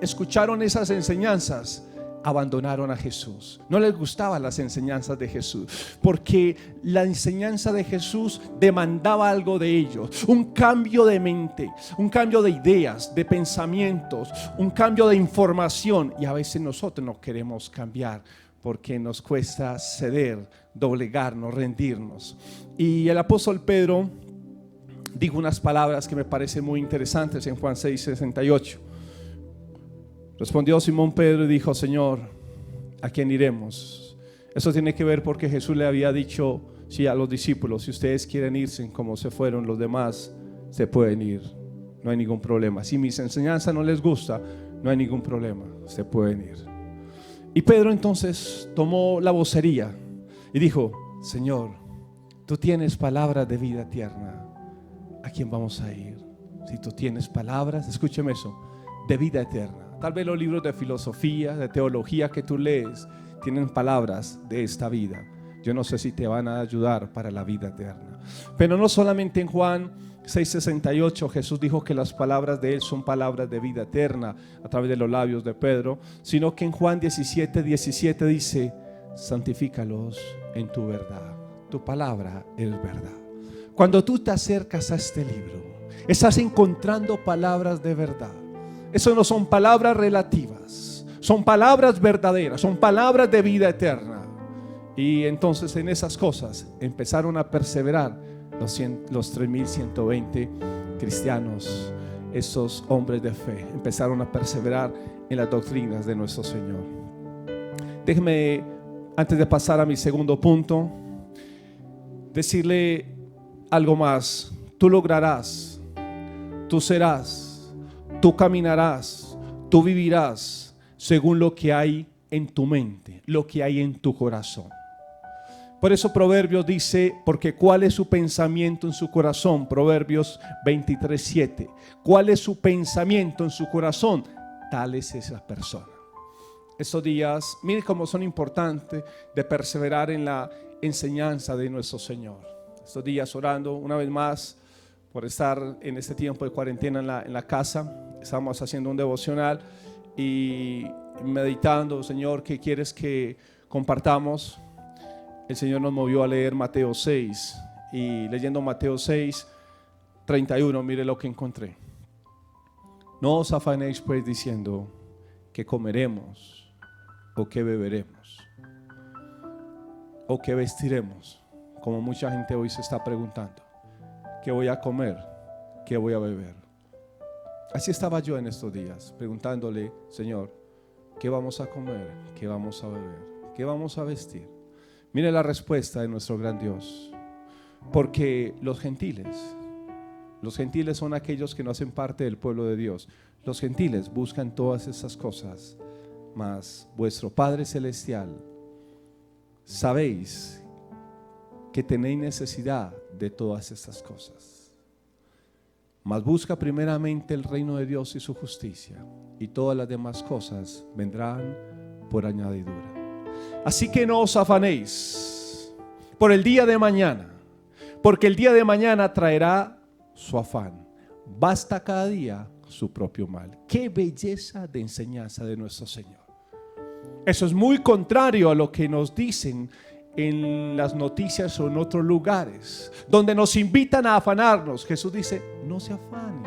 escucharon esas enseñanzas, abandonaron a Jesús. No les gustaban las enseñanzas de Jesús, porque la enseñanza de Jesús demandaba algo de ellos, un cambio de mente, un cambio de ideas, de pensamientos, un cambio de información. Y a veces nosotros no queremos cambiar porque nos cuesta ceder, doblegarnos, rendirnos. Y el apóstol Pedro dijo unas palabras que me parecen muy interesantes en Juan 6:68. Respondió Simón Pedro y dijo: Señor, ¿a quién iremos? Eso tiene que ver porque Jesús le había dicho a los discípulos: si ustedes quieren irse como se fueron los demás, se pueden ir, no hay ningún problema. Si mis enseñanzas no les gusta, no hay ningún problema, se pueden ir. Y Pedro entonces tomó la vocería y dijo: Señor, tú tienes palabras de vida eterna, ¿a quién vamos a ir? Si tú tienes palabras, escúcheme eso, de vida eterna. Tal vez los libros de filosofía, de teología que tú lees tienen palabras de esta vida. Yo no sé si te van a ayudar para la vida eterna. Pero no solamente en Juan 6:68 Jesús dijo que las palabras de Él son palabras de vida eterna a través de los labios de Pedro, sino que en Juan 17:17 dice: santifícalos en tu verdad, tu palabra es verdad. Cuando tú te acercas a este libro, estás encontrando palabras de verdad. Eso no son palabras relativas, son palabras verdaderas, son palabras de vida eterna. Y entonces en esas cosas empezaron a perseverar los 3.120 cristianos, esos hombres de fe, empezaron a perseverar en las doctrinas de nuestro Señor. Déjeme antes de pasar a mi segundo punto, decirle algo más. Tú lograrás, tú serás, tú caminarás, tú vivirás según lo que hay en tu mente, lo que hay en tu corazón. Por eso Proverbios dice, porque ¿cuál es su pensamiento en su corazón? Proverbios 23:7. ¿Cuál es su pensamiento en su corazón? Tal es esa persona. Estos días, mire cómo son importantes de perseverar en la enseñanza de nuestro Señor. Estos días orando una vez más por estar en este tiempo de cuarentena en la casa. Estamos haciendo un devocional y meditando, Señor, ¿qué quieres que compartamos? El Señor nos movió a leer Mateo 6 y leyendo Mateo 6:31, mire lo que encontré. No os afanéis pues diciendo que comeremos o que beberemos o que vestiremos, como mucha gente hoy se está preguntando. ¿Qué voy a comer? ¿Qué voy a beber? Así estaba yo en estos días, preguntándole, Señor, ¿qué vamos a comer? ¿Qué vamos a beber? ¿Qué vamos a vestir? Mire la respuesta de nuestro gran Dios. Porque los gentiles son aquellos que no hacen parte del pueblo de Dios. Los gentiles buscan todas esas cosas, mas vuestro Padre Celestial, sabéis que tenéis necesidad de todas estas cosas. Mas busca primeramente el reino de Dios y su justicia, y todas las demás cosas vendrán por añadidura. Así que no os afanéis por el día de mañana, porque el día de mañana traerá su afán. Basta cada día su propio mal. Qué belleza de enseñanza de nuestro Señor. Eso es muy contrario a lo que nos dicen en las noticias o en otros lugares, donde nos invitan a afanarnos. Jesús dice, no se afanen,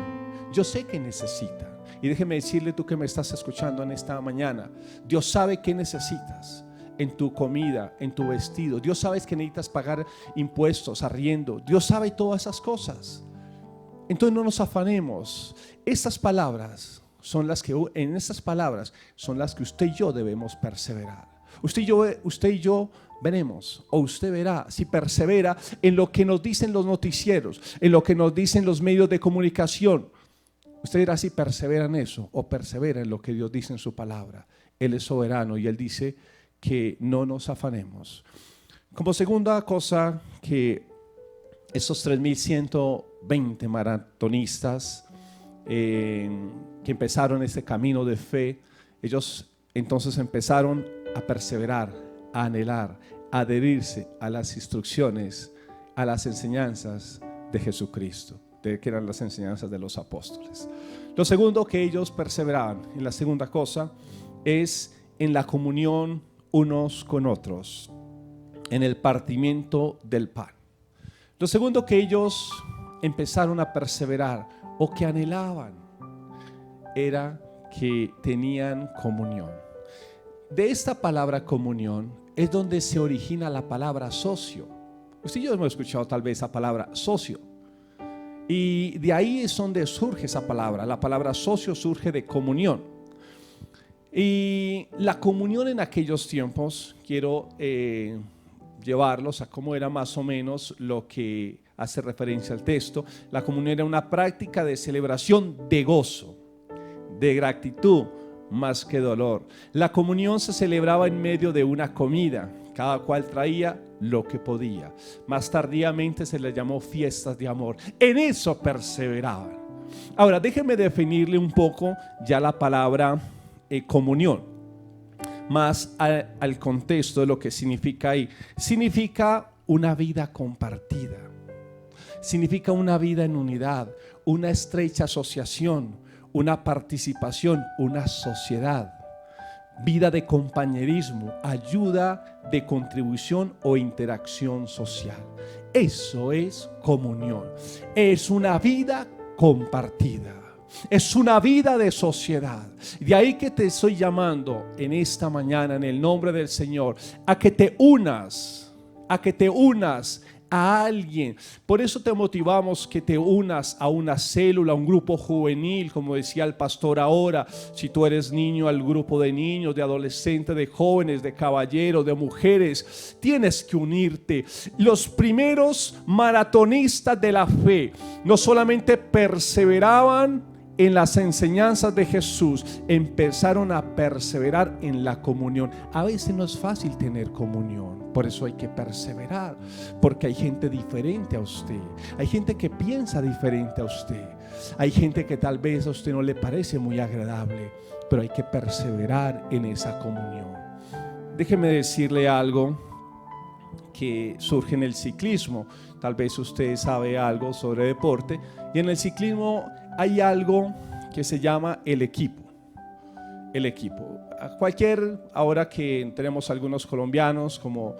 yo sé que necesitan. Y déjeme decirle, tú que me estás escuchando en esta mañana, Dios sabe qué necesitas en tu comida, en tu vestido. Dios sabe que necesitas pagar impuestos, arriendo. Dios sabe todas esas cosas. Entonces no nos afanemos. Estas palabras son las que, en estas palabras son las que usted y yo debemos perseverar. Usted y yo veremos, o usted verá si persevera en lo que nos dicen los noticieros, en lo que nos dicen los medios de comunicación. Usted dirá si persevera en eso o persevera en lo que Dios dice en su palabra. Él es soberano y Él dice que no nos afanemos. Como segunda cosa, que estos 3.120 maratonistas que empezaron este camino de fe, ellos entonces empezaron a perseverar, a anhelar, a adherirse a las instrucciones, a las enseñanzas de Jesucristo, que eran las enseñanzas de los apóstoles. Lo segundo que ellos perseveraban, en la segunda cosa, es en la comunión unos con otros, en el partimiento del pan. Lo segundo que ellos empezaron a perseverar o que anhelaban era que tenían comunión. De esta palabra comunión es donde se origina la palabra socio. Usted y yo hemos escuchado tal vez esa palabra socio. Y de ahí es donde surge esa palabra. La palabra socio surge de comunión. Y la comunión en aquellos tiempos, quiero llevarlos a cómo era más o menos lo que hace referencia al texto. La comunión era una práctica de celebración de gozo, de gratitud, más que dolor. La comunión se celebraba en medio de una comida. Cada cual traía lo que podía. Más tardíamente se les llamó fiestas de amor. En eso perseveraban. Ahora, déjenme definirle un poco ya la palabra comunión, más al contexto de lo que significa ahí. Significa una vida compartida. Significa una vida en unidad, una estrecha asociación, una participación, una sociedad, vida de compañerismo, ayuda de contribución o interacción social. Eso es comunión. Es una vida compartida. Es una vida de sociedad. De ahí que te estoy llamando en esta mañana en el nombre del Señor a que te unas a alguien. Por eso te motivamos que te unas a una célula, a un grupo juvenil, como decía el pastor ahora. Si tú eres niño, al grupo de niños, de adolescentes, de jóvenes, de caballeros, de mujeres, tienes que unirte. Los primeros maratonistas de la fe no solamente perseveraban en las enseñanzas de Jesús, empezaron a perseverar en la comunión. A veces no es fácil tener comunión, por eso hay que perseverar, porque hay gente diferente a usted, hay gente que piensa diferente a usted, hay gente que tal vez a usted no le parece muy agradable, pero hay que perseverar en esa comunión. Déjeme decirle algo que surge en el ciclismo. Tal vez usted sabe algo sobre deporte, y en el ciclismo hay algo que se llama el equipo. El equipo. Ahora que tenemos algunos colombianos como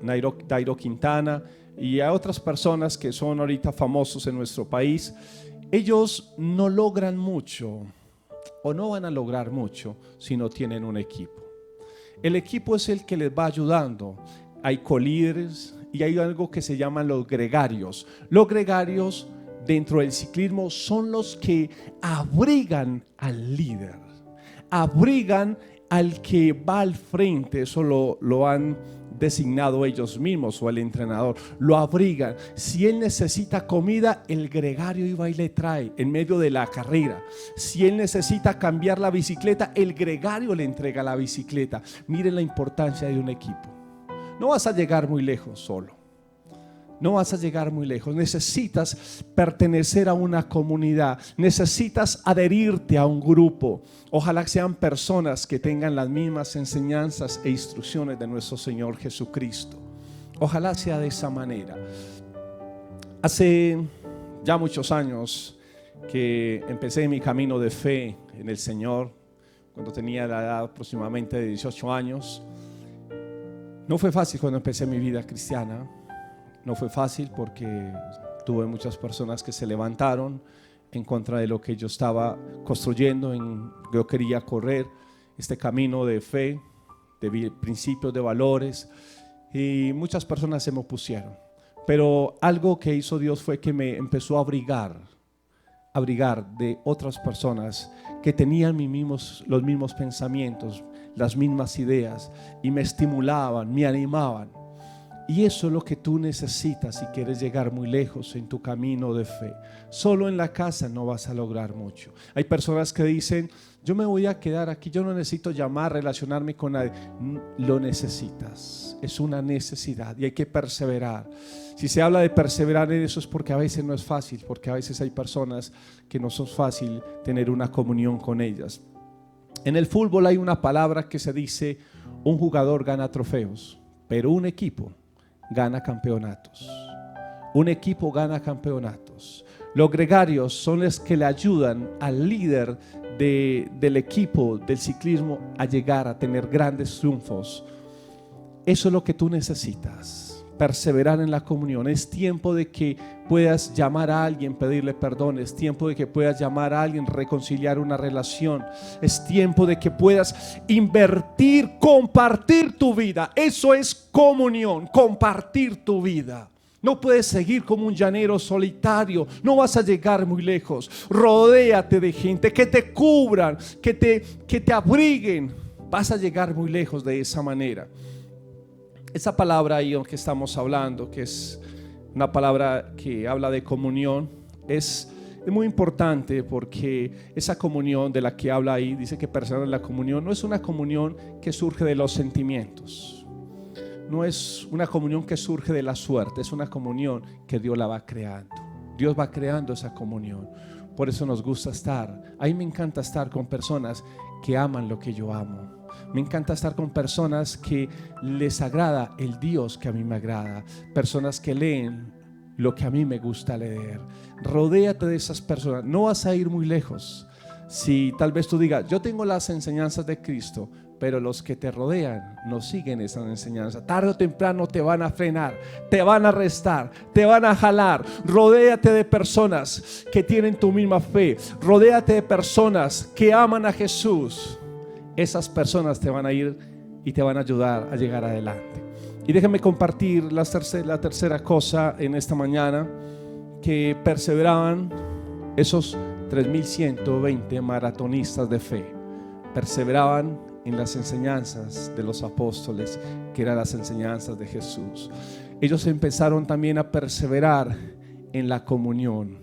Dairo Quintana y a otras personas que son ahorita famosos en nuestro país, ellos no logran mucho o no van a lograr mucho si no tienen un equipo. El equipo es el que les va ayudando. Hay colíderes y hay algo que se llaman los gregarios. Los gregarios dentro del ciclismo son los que abrigan al líder, abrigan al que va al frente. Eso lo han designado ellos mismos o el entrenador, lo abrigan. Si él necesita comida, el gregario iba y le trae en medio de la carrera. Si él necesita cambiar la bicicleta, el gregario le entrega la bicicleta. Miren la importancia de un equipo. No vas a llegar muy lejos solo. No vas a llegar muy lejos. Necesitas pertenecer a una comunidad. Necesitas adherirte a un grupo. Ojalá sean personas que tengan las mismas enseñanzas e instrucciones de nuestro Señor Jesucristo. Ojalá sea de esa manera. Hace ya muchos años que empecé mi camino de fe en el Señor, cuando tenía la edad aproximadamente de 18 años. No fue fácil cuando empecé mi vida cristiana. No fue fácil porque tuve muchas personas que se levantaron en contra de lo que yo estaba construyendo. Yo quería correr este camino de fe, de principios, de valores, y muchas personas se me opusieron. Pero algo que hizo Dios fue que me empezó a abrigar de otras personas que tenían los mismos pensamientos, las mismas ideas, y me estimulaban, me animaban. Y eso es lo que tú necesitas si quieres llegar muy lejos en tu camino de fe. Solo en la casa no vas a lograr mucho. Hay personas que dicen: yo me voy a quedar aquí, yo no necesito llamar, relacionarme con nadie. Lo necesitas, es una necesidad y hay que perseverar. Si se habla de perseverar en eso es porque a veces no es fácil, porque a veces hay personas que no son fácil tener una comunión con ellas. En el fútbol hay una palabra que se dice: un jugador gana trofeos, pero un equipo gana campeonatos. Un equipo gana campeonatos. Los gregarios son los que le ayudan al líder del equipo del ciclismo a llegar a tener grandes triunfos. Eso es lo que tú necesitas. Perseverar en la comunión. Es tiempo de que puedas llamar a alguien, pedirle perdón. Es tiempo de que puedas llamar a alguien, reconciliar una relación. Es tiempo de que puedas invertir, compartir tu vida. Eso es comunión, compartir tu vida. No puedes seguir como un llanero solitario. No vas a llegar muy lejos. Rodéate de gente que te cubran, que te abriguen. Vas a llegar muy lejos de esa manera. Esa palabra ahí que estamos hablando, que es una palabra que habla de comunión, es muy importante, porque esa comunión de la que habla ahí, dice que perseverar en la comunión, no es una comunión que surge de los sentimientos, no es una comunión que surge de la suerte, es una comunión que Dios la va creando. Dios va creando esa comunión. Por eso nos gusta estar. A mí me encanta estar con personas que aman lo que yo amo. Me encanta estar con personas que les agrada el Dios que a mí me agrada. Personas que leen lo que a mí me gusta leer. Rodéate de esas personas. No vas a ir muy lejos. Si tal vez tú digas: yo tengo las enseñanzas de Cristo, pero los que te rodean no siguen esas enseñanzas, tarde o temprano te van a frenar, te van a arrestar, te van a jalar. Rodéate de personas que tienen tu misma fe. Rodéate de personas que aman a Jesús. Esas personas te van a ir y te van a ayudar a llegar adelante. Y déjenme compartir la tercera cosa en esta mañana, que perseveraban esos 3.120 maratonistas de fe. Perseveraban en las enseñanzas de los apóstoles, que eran las enseñanzas de Jesús. Ellos empezaron también a perseverar en la comunión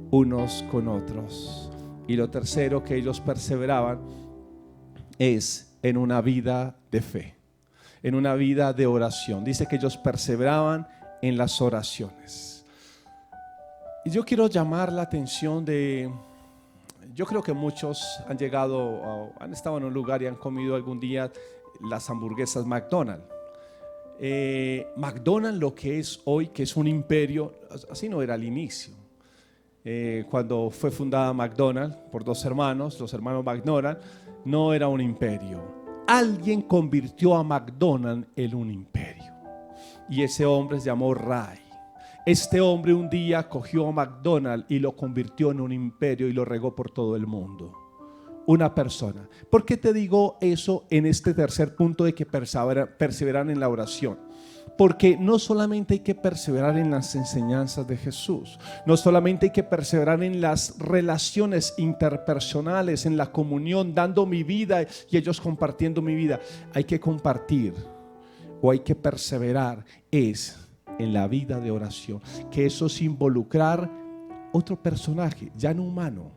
unos con otros. Y lo tercero que ellos perseveraban es en una vida de fe, en una vida de oración. Dice que ellos perseveraban en las oraciones. Y yo quiero llamar la atención yo creo que muchos han estado en un lugar y han comido algún día las hamburguesas McDonald's. McDonald's, lo que es hoy, que es un imperio, así no era al inicio. Cuando fue fundada McDonald's por dos hermanos, los hermanos McDonald, no era un imperio. Alguien convirtió a McDonald's en un imperio, y ese hombre se llamó Ray. Este hombre un día cogió a McDonald's y lo convirtió en un imperio y lo regó por todo el mundo. Una persona. ¿Por qué te digo eso en este tercer punto de que perseveran en la oración? Porque no solamente hay que perseverar en las enseñanzas de Jesús, no solamente hay que perseverar en las relaciones interpersonales, en la comunión, dando mi vida y ellos compartiendo mi vida. Hay que compartir, o hay que perseverar en la vida de oración, que eso es involucrar otro personaje, ya no humano,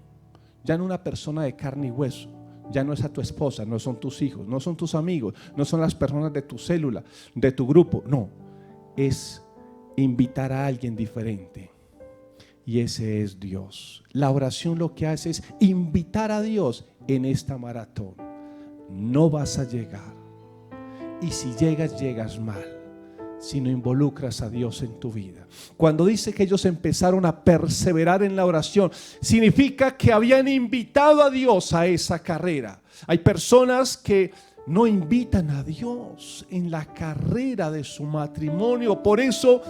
ya no una persona de carne y hueso. Ya no es a tu esposa, no son tus hijos, no son tus amigos, no son las personas de tu célula, de tu grupo. No, es invitar a alguien diferente, y ese es Dios. La oración lo que hace es invitar a Dios en esta maratón. No vas a llegar, y si llegas mal, si no involucras a Dios en tu vida. Cuando dice que ellos empezaron a perseverar en la oración, significa que habían invitado a Dios a esa carrera. Hay personas que no invitan a Dios en la carrera de su matrimonio, por eso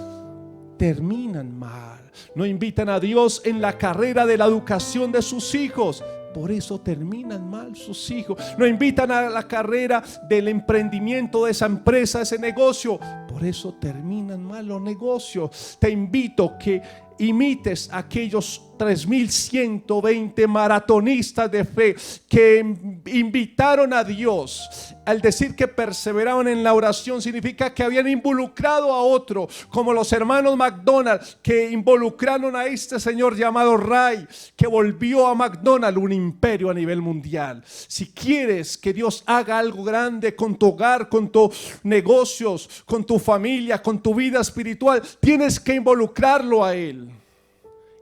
terminan mal. No invitan a Dios en la carrera de la educación de sus hijos, por eso terminan mal sus hijos. No invitan a la carrera del emprendimiento de esa empresa, ese negocio, por eso terminan mal los negocios. Te invito que imites a aquellos 3.120 maratonistas de fe que invitaron a Dios. Al decir que perseveraban en la oración, significa que habían involucrado a otro, como los hermanos McDonald, que involucraron a este señor llamado Ray, que volvió a McDonald's un imperio a nivel mundial. Si quieres que Dios haga algo grande con tu hogar, con tus negocios, con tu familia, con tu vida espiritual, tienes que involucrarlo a Él.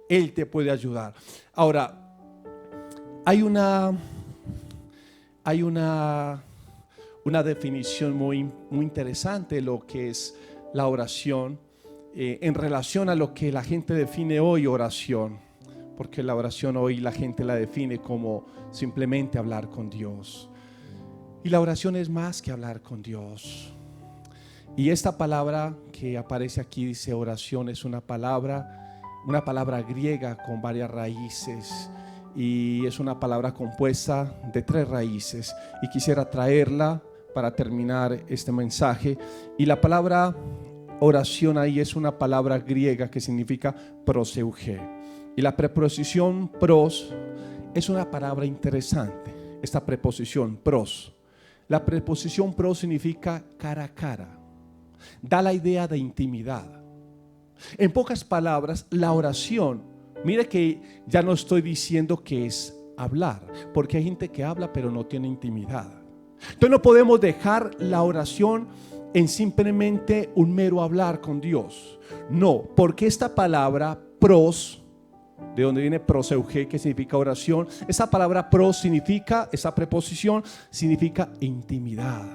Él te puede ayudar. Ahora, hay una definición muy interesante de lo que es la oración en relación a lo que la gente define hoy oración, porque la oración hoy la gente la define como simplemente hablar con Dios, y la oración es más que hablar con Dios. Y esta palabra que aparece aquí, dice oración, es una palabra griega con varias raíces, y es una palabra compuesta de 3 raíces, y quisiera traerla para terminar este mensaje. Y la palabra oración ahí es una palabra griega que significa proseuge, y la preposición pros es una palabra interesante. Esta preposición pros, la preposición pros significa cara a cara, da la idea de intimidad. En pocas palabras, la oración, mire que ya no estoy diciendo que es hablar, porque hay gente que habla pero no tiene intimidad. Entonces no podemos dejar la oración en simplemente un mero hablar con Dios. No, porque esta palabra pros, de donde viene proseuge, que significa oración, esa palabra pros significa, esa preposición significa intimidad.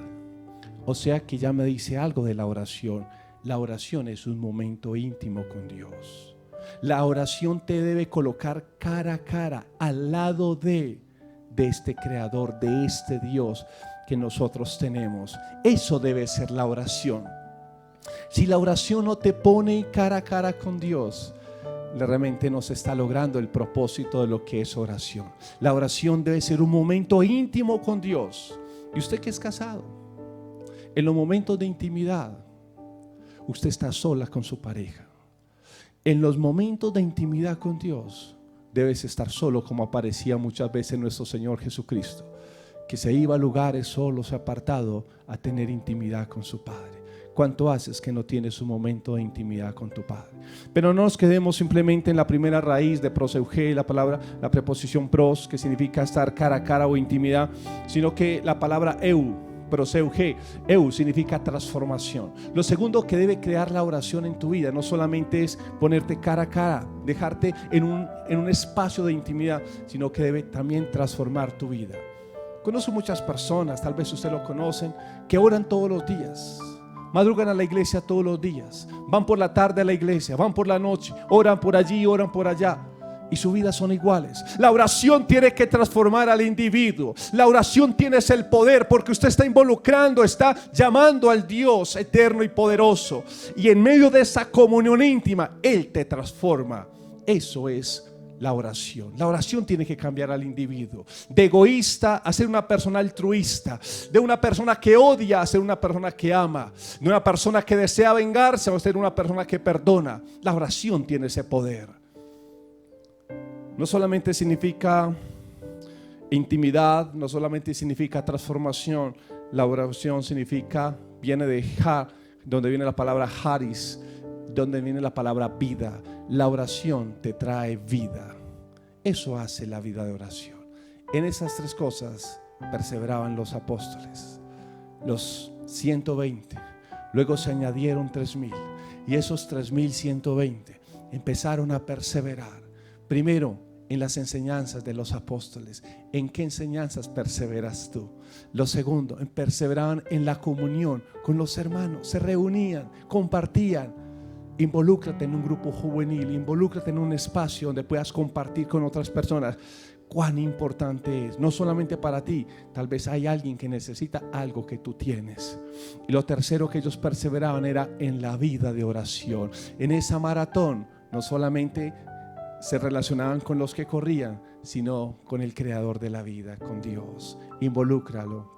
O sea que ya me dice algo de la oración. La oración es un momento íntimo con Dios. La oración te debe colocar cara a cara, al lado de este Creador, de este Dios que nosotros tenemos. Eso debe ser la oración. Si la oración no te pone cara a cara con Dios, realmente no se está logrando el propósito de lo que es oración. La oración debe ser un momento íntimo con Dios. ¿Y usted que es casado? En los momentos de intimidad, usted está sola con su pareja. En los momentos de intimidad con Dios, debes estar solo, como aparecía muchas veces nuestro Señor Jesucristo, que se iba a lugares solos, apartado, a tener intimidad con su Padre. ¿Cuánto haces que no tienes un momento de intimidad con tu Padre? Pero no nos quedemos simplemente en la primera raíz de proseuge, la preposición pros, que significa estar cara a cara o intimidad, sino que la palabra proseuge, significa transformación. Lo segundo que debe crear la oración en tu vida no solamente es ponerte cara a cara, dejarte en un espacio de intimidad, sino que debe también transformar tu vida. Conozco muchas personas, tal vez ustedes lo conocen, que oran todos los días, madrugan a la iglesia todos los días, van por la tarde a la iglesia, van por la noche, oran por allí, oran por allá, y sus vidas son iguales. La oración tiene que transformar al individuo. La oración tiene el poder, porque usted está involucrando, está llamando al Dios eterno y poderoso, y en medio de esa comunión íntima Él te transforma. Eso es la oración. La oración tiene que cambiar al individuo, de egoísta a ser una persona altruista, de una persona que odia a ser una persona que ama, de una persona que desea vengarse a ser una persona que perdona. La oración tiene ese poder. No solamente significa intimidad, no solamente significa transformación. La oración viene de donde viene la palabra haris, donde viene la palabra vida. La oración te trae vida. Eso hace la vida de oración. En esas tres cosas perseveraban los apóstoles, los 120. Luego se añadieron 3,000, y esos 3,120 empezaron a perseverar. Primero, en las enseñanzas de los apóstoles. ¿En qué enseñanzas perseveras tú? Lo segundo, perseveraban en la comunión con los hermanos. Se reunían, compartían. Involúcrate en un grupo juvenil, involúcrate en un espacio donde puedas compartir con otras personas. Cuán importante es, no solamente para ti, tal vez hay alguien que necesita algo que tú tienes. Y lo tercero que ellos perseveraban era en la vida de oración. En esa maratón no solamente se relacionaban con los que corrían, sino con el creador de la vida, con Dios. Involúcralo.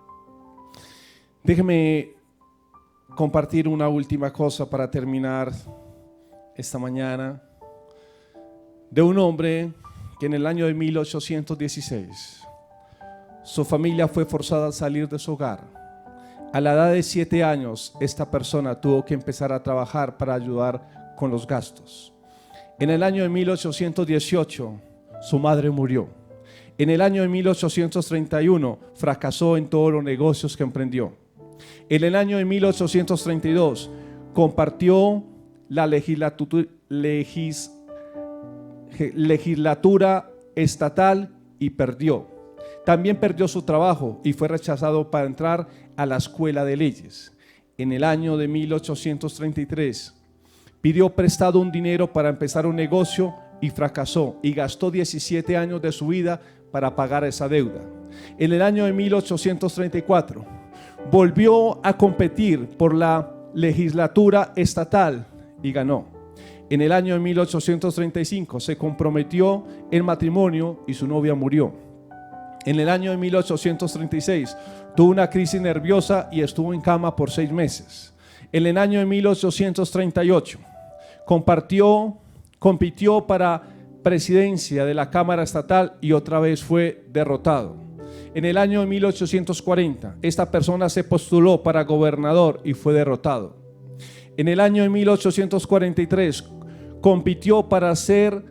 Déjeme compartir una última cosa para terminar esta mañana, de un hombre que en el año de 1816 su familia fue forzada a salir de su hogar. A la edad de 7 años esta persona tuvo que empezar a trabajar para ayudar con los gastos. En el año de 1818 su madre murió. En el año de 1831 fracasó en todos los negocios que emprendió. En el año de 1832 compartió la legislatura estatal y perdió. También perdió su trabajo y fue rechazado para entrar a la escuela de leyes. En el año de 1833 pidió prestado un dinero para empezar un negocio y fracasó, y gastó 17 años de su vida para pagar esa deuda. En el año de 1834 volvió a competir por la legislatura estatal y ganó. En el año de 1835 se comprometió en matrimonio y su novia murió. En el año de 1836 tuvo una crisis nerviosa y estuvo en cama por 6 meses. En el año de 1838 compitió para presidencia de la Cámara Estatal y otra vez fue derrotado. En el año de 1840 esta persona se postuló para gobernador y fue derrotado. En el año de 1843 compitió para ser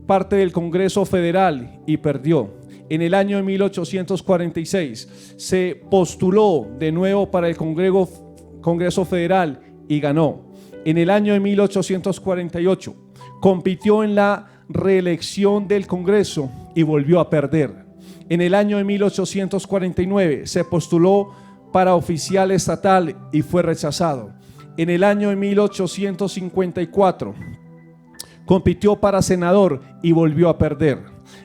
parte del Congreso Federal y perdió. En el año de 1846 se postuló de nuevo para el Congreso Federal y ganó. En el año de 1848 compitió en la reelección del Congreso y volvió a perder. En el año de 1849 se postuló para oficial estatal y fue rechazado. En el año de 1854 compitió para senador y volvió a perder.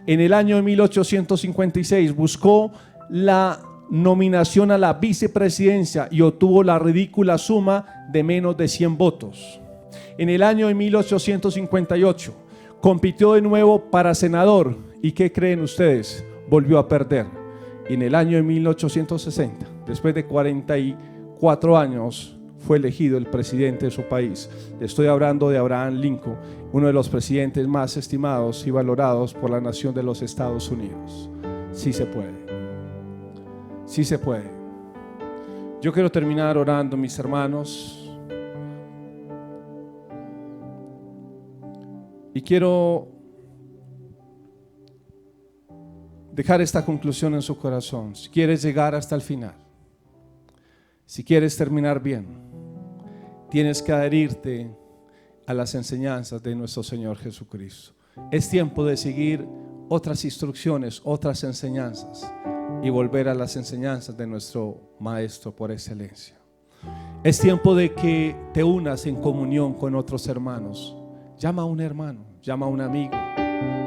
En el año de 1856 buscó la nominación a la vicepresidencia y obtuvo la ridícula suma de menos de 100 votos. En el año de 1858 compitió de nuevo para senador y ¿qué creen ustedes? Volvió a perder. Y en el año de 1860, después de 44 4 años fue elegido el presidente de su país. Le estoy hablando de Abraham Lincoln, uno de los presidentes más estimados y valorados por la nación de los Estados Unidos. Sí se puede. Sí se puede. Yo quiero terminar orando, mis hermanos. Y quiero dejar esta conclusión en su corazón. Si quieres llegar hasta el final, si quieres terminar bien, tienes que adherirte a las enseñanzas de nuestro Señor Jesucristo. Es tiempo de seguir otras instrucciones, otras enseñanzas y volver a las enseñanzas de nuestro Maestro por excelencia. Es tiempo de que te unas en comunión con otros hermanos. Llama a un hermano, llama a un amigo.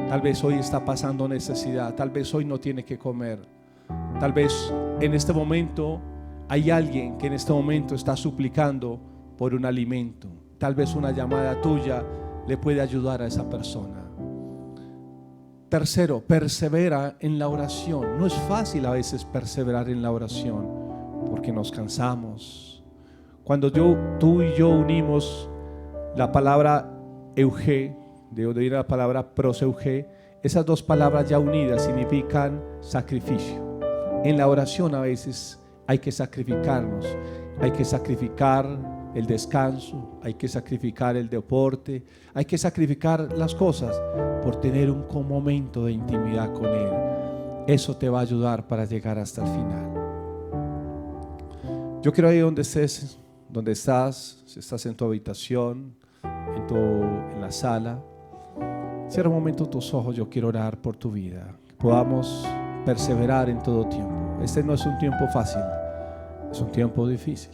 Tal vez hoy está pasando necesidad, tal vez hoy no tiene que comer, tal vez en este momento hay alguien que en este momento está suplicando por un alimento. Tal vez una llamada tuya le puede ayudar a esa persona. Tercero, persevera en la oración. No es fácil a veces perseverar en la oración porque nos cansamos. Cuando tú y yo unimos la palabra euge, de oír la palabra proseuge, esas dos palabras ya unidas significan sacrificio. En la oración a veces hay que sacrificarnos, hay que sacrificar el descanso, hay que sacrificar el deporte, hay que sacrificar las cosas por tener un momento de intimidad con Él. Eso te va a ayudar para llegar hasta el final. Yo quiero ahí donde estés, donde estás, si estás en tu habitación, en la sala, cierra un momento tus ojos. Yo quiero orar por tu vida, que podamos perseverar en todo tiempo. Este no es un tiempo fácil, es un tiempo difícil.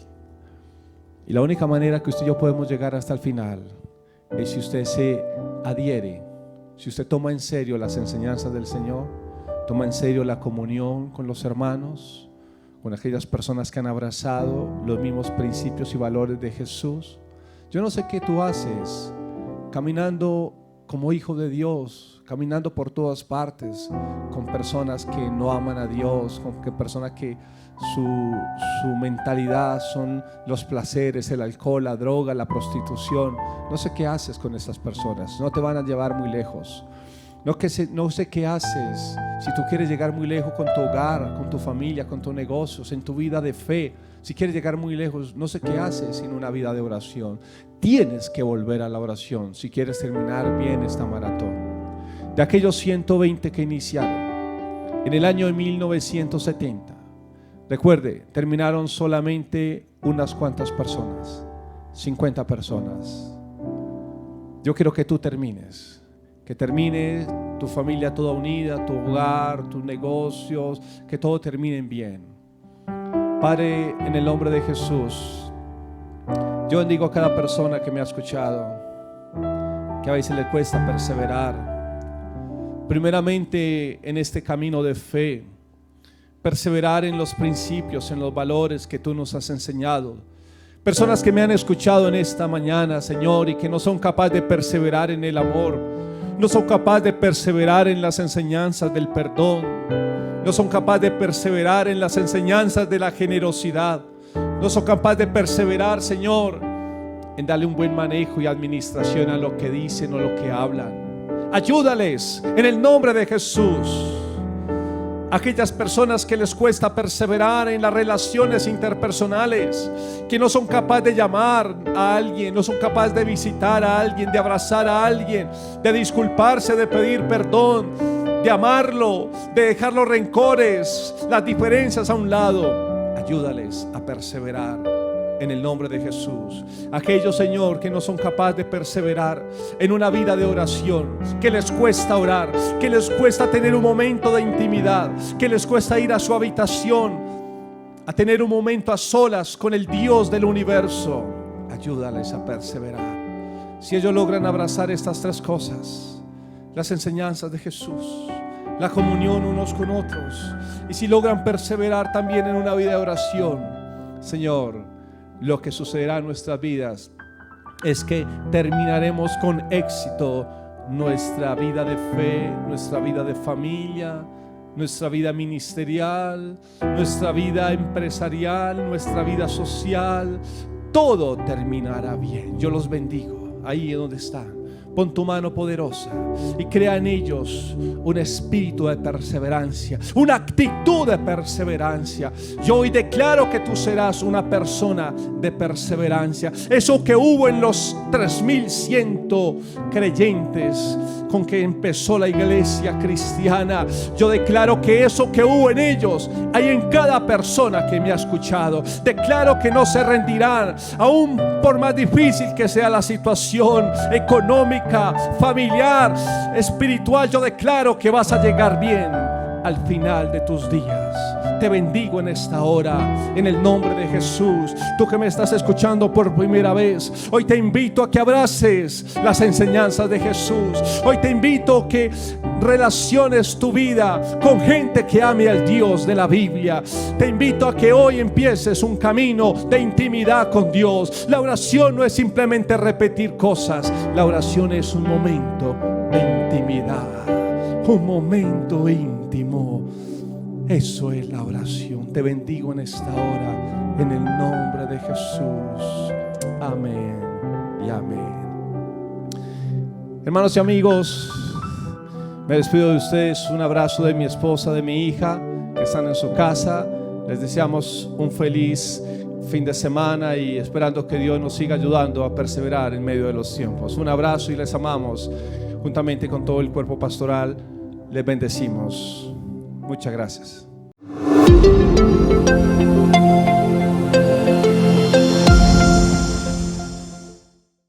Y la única manera que usted y yo podemos llegar hasta el final es si usted se adhiere, si usted toma en serio las enseñanzas del Señor, toma en serio la comunión con los hermanos, con aquellas personas que han abrazado los mismos principios y valores de Jesús. Yo no sé qué tú haces caminando como hijo de Dios, caminando por todas partes con personas que no aman a Dios, con personas que su mentalidad son los placeres, el alcohol, la droga, la prostitución. No sé qué haces con esas personas, no te van a llevar muy lejos. No sé qué haces si tú quieres llegar muy lejos con tu hogar, con tu familia, con tus negocios, en tu vida de fe. Si quieres llegar muy lejos, no sé qué haces sin una vida de oración. Tienes que volver a la oración si quieres terminar bien esta maratón. De aquellos 120 que iniciaron en el año de 1970, recuerde, terminaron solamente unas cuantas personas, 50 personas. Yo quiero que tú termines, que termine tu familia toda unida, tu hogar, tus negocios, que todo terminen bien. Padre, en el nombre de Jesús, yo bendigo a cada persona que me ha escuchado, que a veces le cuesta perseverar. Primeramente en este camino de fe, perseverar en los principios, en los valores que tú nos has enseñado. Personas que me han escuchado en esta mañana, Señor, y que no son capaces de perseverar en el amor, no son capaces de perseverar en las enseñanzas del perdón, no son capaces de perseverar en las enseñanzas de la generosidad, no son capaces de perseverar, Señor, en darle un buen manejo y administración a lo que dicen o lo que hablan. Ayúdales en el nombre de Jesús. Aquellas personas que les cuesta perseverar en las relaciones interpersonales, que no son capaces de llamar a alguien, no son capaces de visitar a alguien, de abrazar a alguien, de disculparse, de pedir perdón, de amarlo, de dejar los rencores, las diferencias a un lado. Ayúdales a perseverar en el nombre de Jesús. Aquellos, Señor, que no son capaces de perseverar en una vida de oración, que les cuesta orar, que les cuesta tener un momento de intimidad, que les cuesta ir a su habitación a tener un momento a solas con el Dios del universo. Ayúdales a perseverar. Si ellos logran abrazar estas tres cosas, las enseñanzas de Jesús, la comunión unos con otros, y si logran perseverar también en una vida de oración, Señor, lo que sucederá en nuestras vidas es que terminaremos con éxito nuestra vida de fe, nuestra vida de familia, nuestra vida ministerial, nuestra vida empresarial, nuestra vida social, todo terminará bien. Yo los bendigo ahí donde están. Pon tu mano poderosa y crea en ellos un espíritu de perseverancia, una actitud de perseverancia. Yo hoy declaro que tú serás una persona de perseverancia. Eso que hubo en los 3100 creyentes con que empezó la iglesia cristiana, yo declaro que eso que hubo en ellos hay en cada persona que me ha escuchado. Declaro que no se rendirán, aún por más difícil que sea la situación económica, familiar, espiritual. Yo declaro que vas a llegar bien al final de tus días. Te bendigo en esta hora, en el nombre de Jesús. Tú que me estás escuchando por primera vez, hoy te invito a que abraces las enseñanzas de Jesús. Hoy te invito a que relaciones tu vida con gente que ame al Dios de la Biblia. Te invito a que hoy empieces un camino de intimidad con Dios. La oración no es simplemente repetir cosas. La oración es un momento de intimidad, un momento íntimo. Eso es la oración. Te bendigo en esta hora, en el nombre de Jesús. Amén y amén. Hermanos y amigos, me despido de ustedes. Un abrazo de mi esposa, de mi hija, que están en su casa. Les deseamos un feliz fin de semana y esperando que Dios nos siga ayudando a perseverar en medio de los tiempos. Un abrazo y les amamos. Juntamente con todo el cuerpo pastoral, les bendecimos. Muchas gracias.